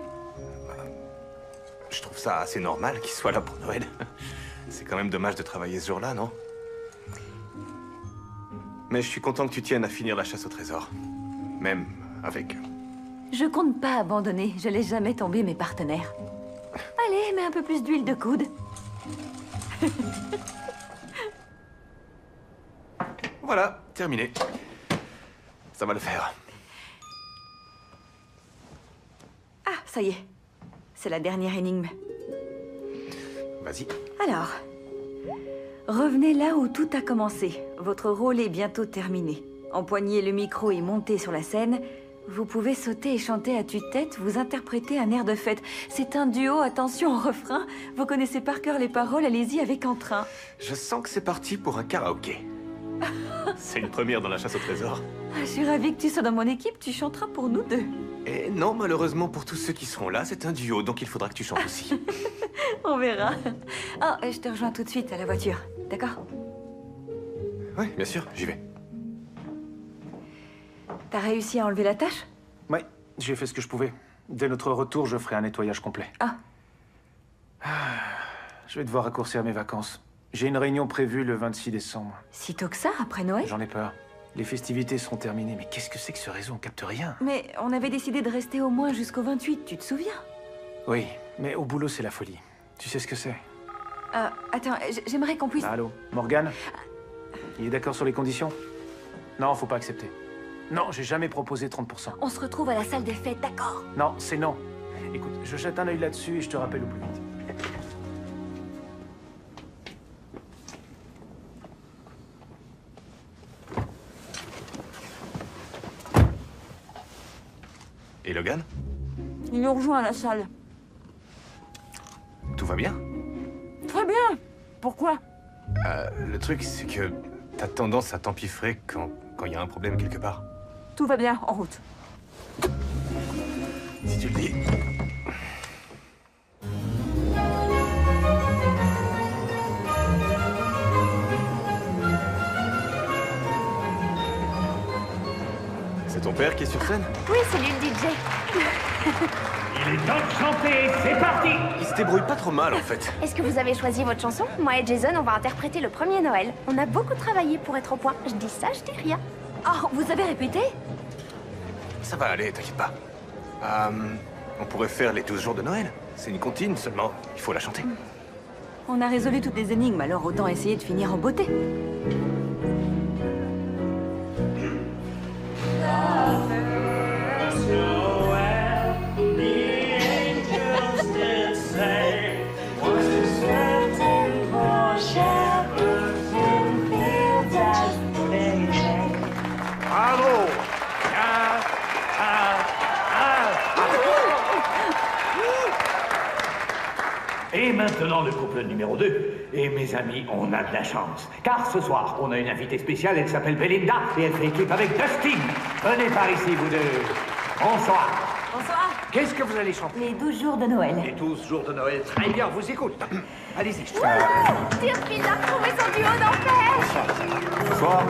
Je trouve ça assez normal qu'il soit là pour Noël. C'est quand même dommage de travailler ce jour-là, non? Mais je suis content que tu tiennes à finir la chasse au trésor. Même avec... Je compte pas abandonner. Je laisse jamais tomber mes partenaires. Allez, mets un peu plus d'huile de coude. Voilà, terminé. Ça va le faire. Ah, ça y est. C'est la dernière énigme. Vas-y. Alors, revenez là où tout a commencé. Votre rôle est bientôt terminé. Empoignez le micro et montez sur la scène. Vous pouvez sauter et chanter à tue-tête, vous interprétez un air de fête. C'est un duo, attention au refrain. Vous connaissez par cœur les paroles, allez-y avec entrain. Je sens que c'est parti pour un karaoké. C'est une première dans la chasse au trésor. Ah, je suis ravie que tu sois dans mon équipe, tu chanteras pour nous deux. Et non, malheureusement, pour tous ceux qui seront là, c'est un duo, donc il faudra que tu chantes aussi. On verra. Oh, je te rejoins tout de suite à la voiture, d'accord? Oui, bien sûr, j'y vais. T'as réussi à enlever la tache? Ouais, j'ai fait ce que je pouvais. Dès notre retour, je ferai un nettoyage complet. Ah. Je vais devoir raccourcir mes vacances. J'ai une réunion prévue le 26 décembre. Si tôt que ça, après Noël? J'en ai peur. Les festivités seront terminées, mais qu'est-ce que c'est que ce réseau? On capte rien. Mais on avait décidé de rester au moins jusqu'au 28, tu te souviens? Oui, mais au boulot, c'est la folie. Tu sais ce que c'est? Attends, j'aimerais qu'on puisse... Allô, Morgane? Il est d'accord sur les conditions? Non, faut pas accepter. Non, j'ai jamais proposé 30%. On se retrouve à la salle des fêtes, d'accord? Non, c'est non. Écoute, je jette un œil là-dessus et je te rappelle au plus vite. Et Logan? Il nous rejoint à la salle. Tout va bien? Très bien. Pourquoi? Le truc, c'est que t'as tendance à t'empiffrer quand il y a un problème quelque part. Tout va bien, en route. Si tu le dis. C'est ton père qui est sur scène? Oui, c'est lui le DJ. Il est temps de chanter, c'est parti! Il se débrouille pas trop mal, en fait. Est-ce que vous avez choisi votre chanson? Moi et Jason, on va interpréter le premier Noël. On a beaucoup travaillé pour être au point. Je dis ça, je dis rien. Oh, vous avez répété? Ça va aller, t'inquiète pas. On pourrait faire les 12 jours de Noël. C'est une comptine seulement. Il faut la chanter. On a résolu toutes les énigmes, alors autant essayer de finir en beauté. Bravo! Et maintenant, le couple numéro 2. Et mes amis, on a de la chance. Car ce soir, on a une invitée spéciale, elle s'appelle Belinda, et elle fait équipe avec Dustin. Venez par ici, vous deux. Bonsoir. Bonsoir. Qu'est-ce que vous allez chanter? Les 12 jours de Noël. Les 12 jours de Noël. Très bien, on vous écoute. Allez-y. Deerfield a retrouvé son duo d'enfer. Bonsoir.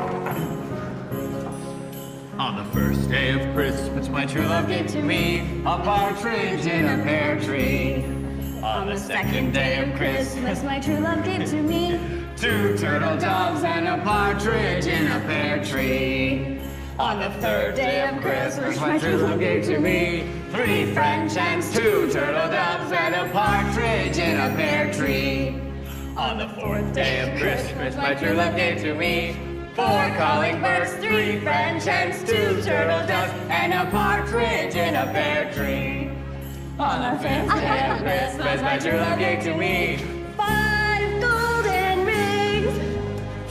On the first day of Christmas, my true love gave to me a partridge in a pear tree. On the second day of Christmas, my true love gave to me 2 turtle doves and a partridge in a pear tree. On the third day of Christmas, my true love gave to me 3 French hens, 2 turtle doves and a partridge in a pear tree. On the fourth day of Christmas, my true love gave to me 4 calling birds, 3 French hens, 2 turtle doves, and a partridge in a pear tree. On the fifth day of Christmas, my true love gave to me 5 golden rings,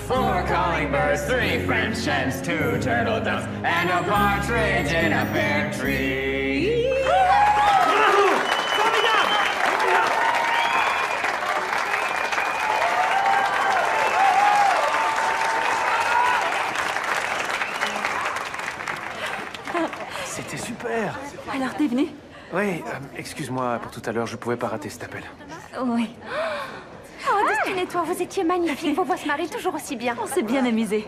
4 calling birds, 3 French hens, 2 turtle doves, and a partridge in a pear tree. C'était super. Alors, t'es venu? Oui, excuse-moi pour tout à l'heure, je pouvais pas rater cet appel. Oui. Oh, Dustin et toi, vous étiez magnifiques. Vos voix se marient toujours aussi bien. On s'est bien amusé.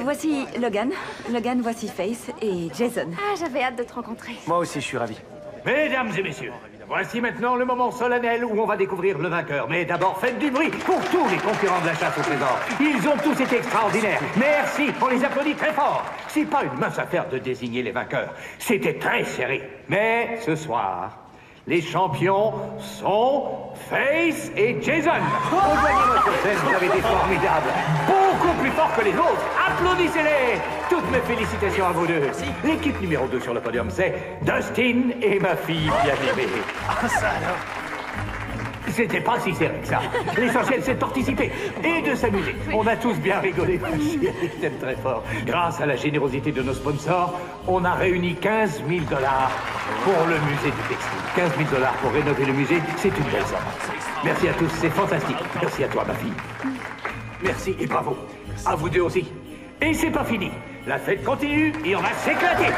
Voici Logan. Logan, voici Faith et Jason. Ah, j'avais hâte de te rencontrer. Moi aussi, je suis ravi. Mesdames et messieurs, voici maintenant le moment solennel où on va découvrir le vainqueur. Mais d'abord, faites du bruit pour tous les concurrents de la chasse au trésor. Ils ont tous été extraordinaires. Merci, on les applaudit très fort. C'est pas une mince affaire de désigner les vainqueurs. C'était très serré. Mais ce soir, les champions sont Faith et Jason. Rejoignez-moi sur scène, vous avez été formidables. Beaucoup plus forts que les autres. Applaudissez-les. Toutes mes félicitations à vous deux. L'équipe numéro 2 sur le podium, c'est Dustin et ma fille bien-aimée. Ah, ça alors? C'était pas si serré que ça. L'essentiel, c'est de participer et de s'amuser. On a tous bien rigolé, ma chérie, je t'aime très fort. Grâce à la générosité de nos sponsors, on a réuni 15 000 $ pour le musée du textile. 15 000 $ pour rénover le musée, c'est une belle somme. Merci à tous, c'est fantastique. Merci à toi, ma fille. Merci et bravo. À vous deux aussi. Et c'est pas fini. La fête continue et on va s'éclater.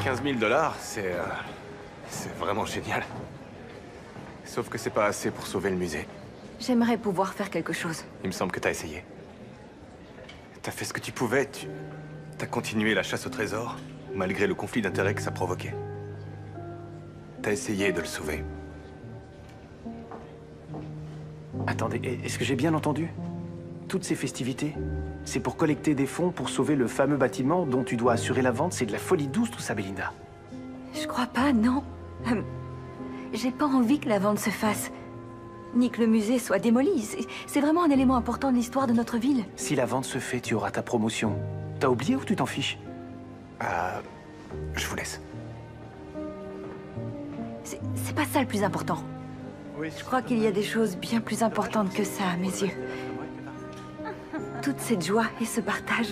15 000 $, c'est vraiment génial. Sauf que c'est pas assez pour sauver le musée. J'aimerais pouvoir faire quelque chose. Il me semble que t'as essayé. T'as fait ce que tu pouvais, t'as continué la chasse au trésor, malgré le conflit d'intérêts que ça provoquait. T'as essayé de le sauver. Attendez, est-ce que j'ai bien entendu? Toutes ces festivités, c'est pour collecter des fonds pour sauver le fameux bâtiment dont tu dois assurer la vente? C'est de la folie douce tout ça, Belinda. Je crois pas, non. J'ai pas envie que la vente se fasse. Ni que le musée soit démoli. C'est vraiment un élément important de l'histoire de notre ville. Si la vente se fait, tu auras ta promotion. T'as oublié ou tu t'en fiches? Je vous laisse. C'est pas ça le plus important. Je crois qu'il y a des choses bien plus importantes que ça, à mes yeux. Toute cette joie et ce partage.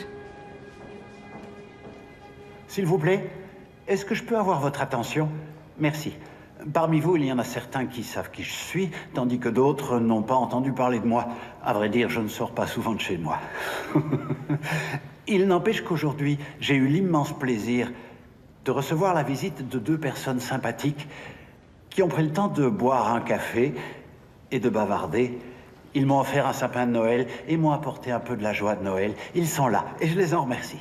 S'il vous plaît, est-ce que je peux avoir votre attention? Merci. Parmi vous, il y en a certains qui savent qui je suis, tandis que d'autres n'ont pas entendu parler de moi. À vrai dire, je ne sors pas souvent de chez moi. Il n'empêche qu'aujourd'hui, j'ai eu l'immense plaisir de recevoir la visite de 2 personnes sympathiques qui ont pris le temps de boire un café et de bavarder. Ils m'ont offert un sapin de Noël et m'ont apporté un peu de la joie de Noël. Ils sont là et je les en remercie.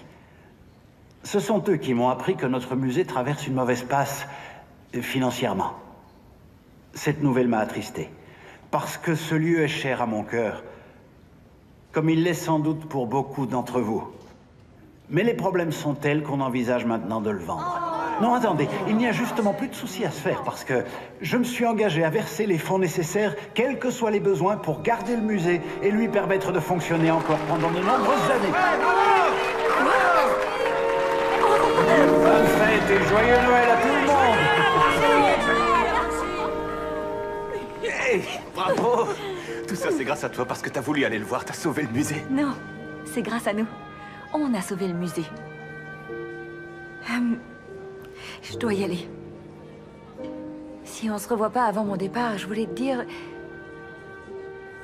Ce sont eux qui m'ont appris que notre musée traverse une mauvaise passe financièrement. Cette nouvelle m'a attristé, parce que ce lieu est cher à mon cœur, comme il l'est sans doute pour beaucoup d'entre vous. Mais les problèmes sont tels qu'on envisage maintenant de le vendre. Non, attendez, il n'y a justement plus de soucis à se faire parce que je me suis engagé à verser les fonds nécessaires, quels que soient les besoins, pour garder le musée et lui permettre de fonctionner encore pendant de nombreuses années. Bonne fête et joyeux Noël à tout le monde! Hey, bravo! Tout ça, c'est grâce à toi, parce que t'as voulu aller le voir, t'as sauvé le musée. Non, c'est grâce à nous. On a sauvé le musée. Je dois y aller. Si on se revoit pas avant mon départ, je voulais te dire...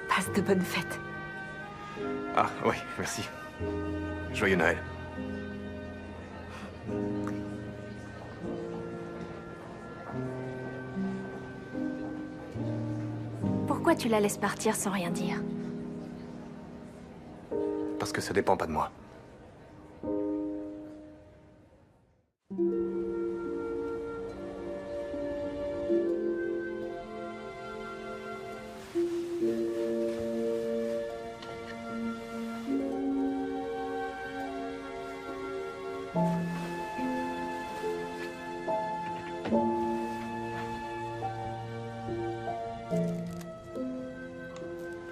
Passe de bonnes fêtes. Ah, oui, merci. Joyeux Noël. Pourquoi tu la laisses partir sans rien dire? Parce que ça dépend pas de moi.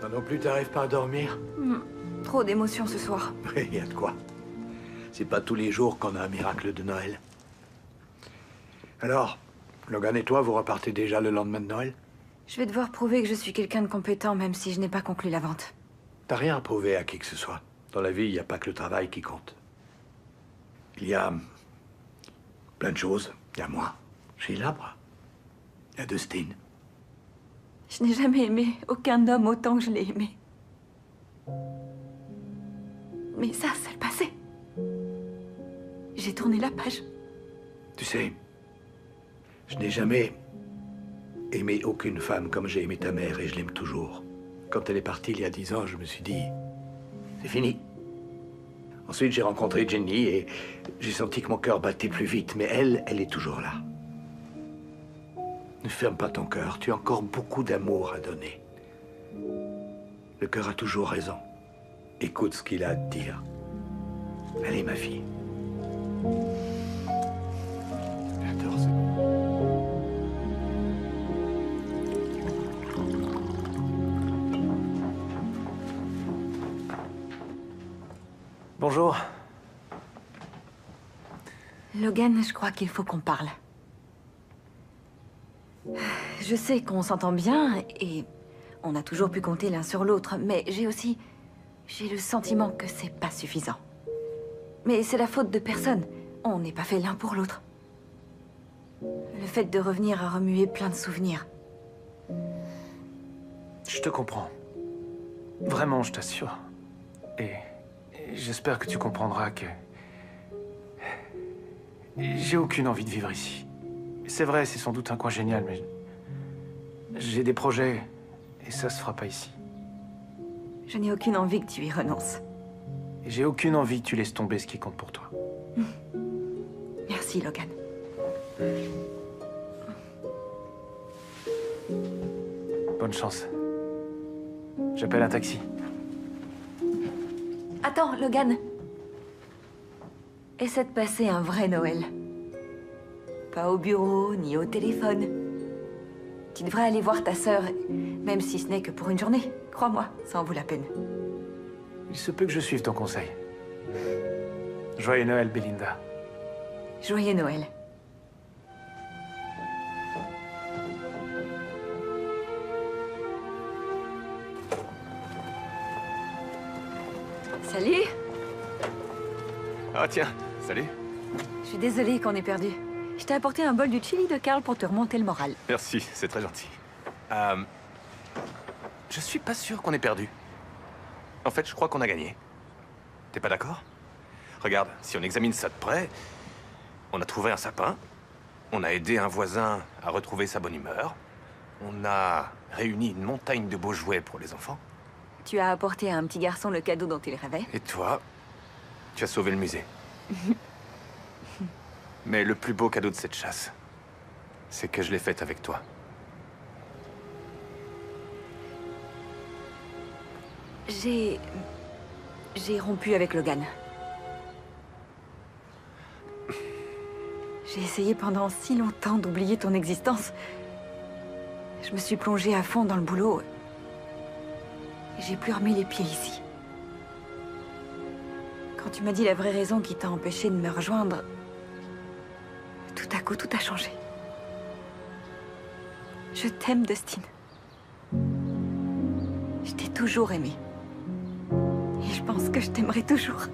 Toi non plus, t'arrives pas à dormir? Trop d'émotions ce soir. Oui, y a de quoi. C'est pas tous les jours qu'on a un miracle de Noël. Alors, Logan et toi, vous repartez déjà le lendemain de Noël? Je vais devoir prouver que je suis quelqu'un de compétent, même si je n'ai pas conclu la vente. T'as rien à prouver à qui que ce soit. Dans la vie, il n'y a pas que le travail qui compte. Il y a plein de choses. Il y a moi, j'ai l'arbre. Il y a Dustin. Je n'ai jamais aimé aucun homme autant que je l'ai aimé. Mais ça, c'est le passé. J'ai tourné la page. Tu sais, je n'ai jamais aimé aucune femme comme j'ai aimé ta mère et je l'aime toujours. Quand elle est partie il y a 10 ans, je me suis dit, c'est fini. Ensuite, j'ai rencontré Jenny et j'ai senti que mon cœur battait plus vite, mais elle est toujours là. Ne ferme pas ton cœur, tu as encore beaucoup d'amour à donner. Le cœur a toujours raison. Écoute ce qu'il a à te dire. Allez, ma fille. J'adore ça. Bonjour. Logan, je crois qu'il faut qu'on parle. Je sais qu'on s'entend bien et on a toujours pu compter l'un sur l'autre, mais j'ai le sentiment que c'est pas suffisant. Mais c'est la faute de personne. On n'est pas fait l'un pour l'autre. Le fait de revenir a remué plein de souvenirs. Je te comprends. Vraiment, je t'assure. Et j'espère que tu comprendras que... j'ai aucune envie de vivre ici. C'est vrai, c'est sans doute un coin génial, mais... j'ai des projets, et ça se fera pas ici. Je n'ai aucune envie que tu y renonces. Et j'ai aucune envie que tu laisses tomber ce qui compte pour toi. Merci, Logan. Bonne chance. J'appelle un taxi. Attends, Logan. Essaie de passer un vrai Noël. Pas au bureau, ni au téléphone. Tu devrais aller voir ta sœur, même si ce n'est que pour une journée. Crois-moi, ça en vaut la peine. Il se peut que je suive ton conseil. Joyeux Noël, Belinda. Joyeux Noël. Salut. Ah tiens, salut. Je suis désolée qu'on ait perdu. Je t'ai apporté un bol du chili de Carl pour te remonter le moral. Merci, c'est très gentil. Je suis pas sûr qu'on ait perdu. En fait, je crois qu'on a gagné. T'es pas d'accord? Regarde, si on examine ça de près, on a trouvé un sapin, on a aidé un voisin à retrouver sa bonne humeur, on a réuni une montagne de beaux jouets pour les enfants. Tu as apporté à un petit garçon le cadeau dont il rêvait. Et toi, tu as sauvé le musée. Mais le plus beau cadeau de cette chasse, c'est que je l'ai faite avec toi. J'ai rompu avec Logan. J'ai essayé pendant si longtemps d'oublier ton existence. Je me suis plongée à fond dans le boulot. Et j'ai plus remis les pieds ici. Quand tu m'as dit la vraie raison qui t'a empêché de me rejoindre, tout à coup, tout a changé. Je t'aime, Dustin. Je t'ai toujours aimé. Et je pense que je t'aimerai toujours.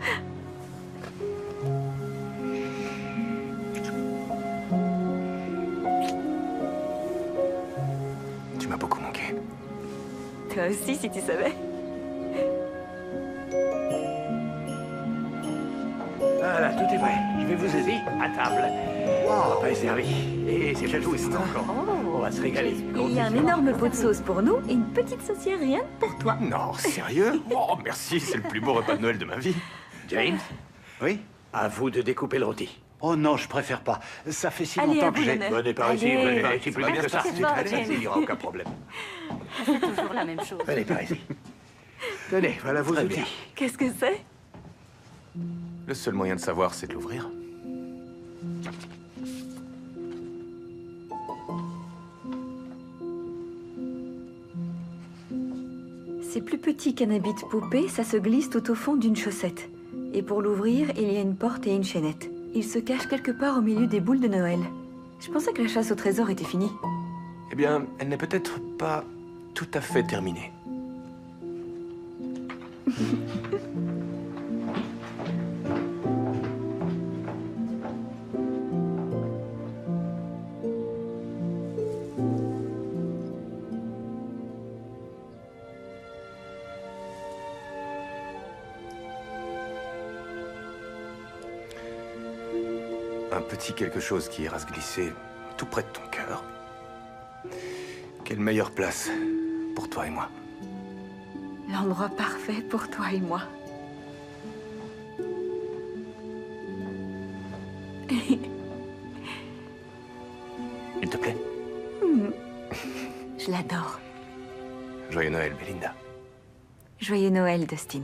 Tu m'as beaucoup manqué. Toi aussi, si tu savais. Voilà, tout est prêt. Je vais vous aider à table. On va pas est servi. Et c'est pas tout, c'est encore. On va se régaler. Il y a un énorme pot de sauce pour nous et une petite saucière rien que pour toi. Non, sérieux? Oh, merci, c'est le plus beau repas de Noël de ma vie. James, Oui? à vous de découper le rôti. Oh non, je préfère pas. Ça fait si Allez, longtemps à que vous, j'ai... l'honneur. Venez par ici, Allez. venez par ici, plus Ça va vite que ça. C'est fort, Allez, James. il n'y aura aucun problème. C'est toujours la même chose. Venez par ici. Tenez, voilà vos Très outils. bien. Qu'est-ce que c'est? Le seul moyen de savoir, c'est de l'ouvrir. C'est plus petit qu'un habit de poupée, ça se glisse tout au fond d'une chaussette. Et pour l'ouvrir, il y a une porte et une chaînette. Il se cache quelque part au milieu des boules de Noël. Je pensais que la chasse au trésor était finie. Eh bien, elle n'est peut-être pas tout à fait terminée. Un petit quelque chose qui ira se glisser tout près de ton cœur. Quelle meilleure place pour toi et moi. L'endroit parfait pour toi et moi. Il te plaît? Je l'adore. Joyeux Noël, Belinda. Joyeux Noël, Dustin.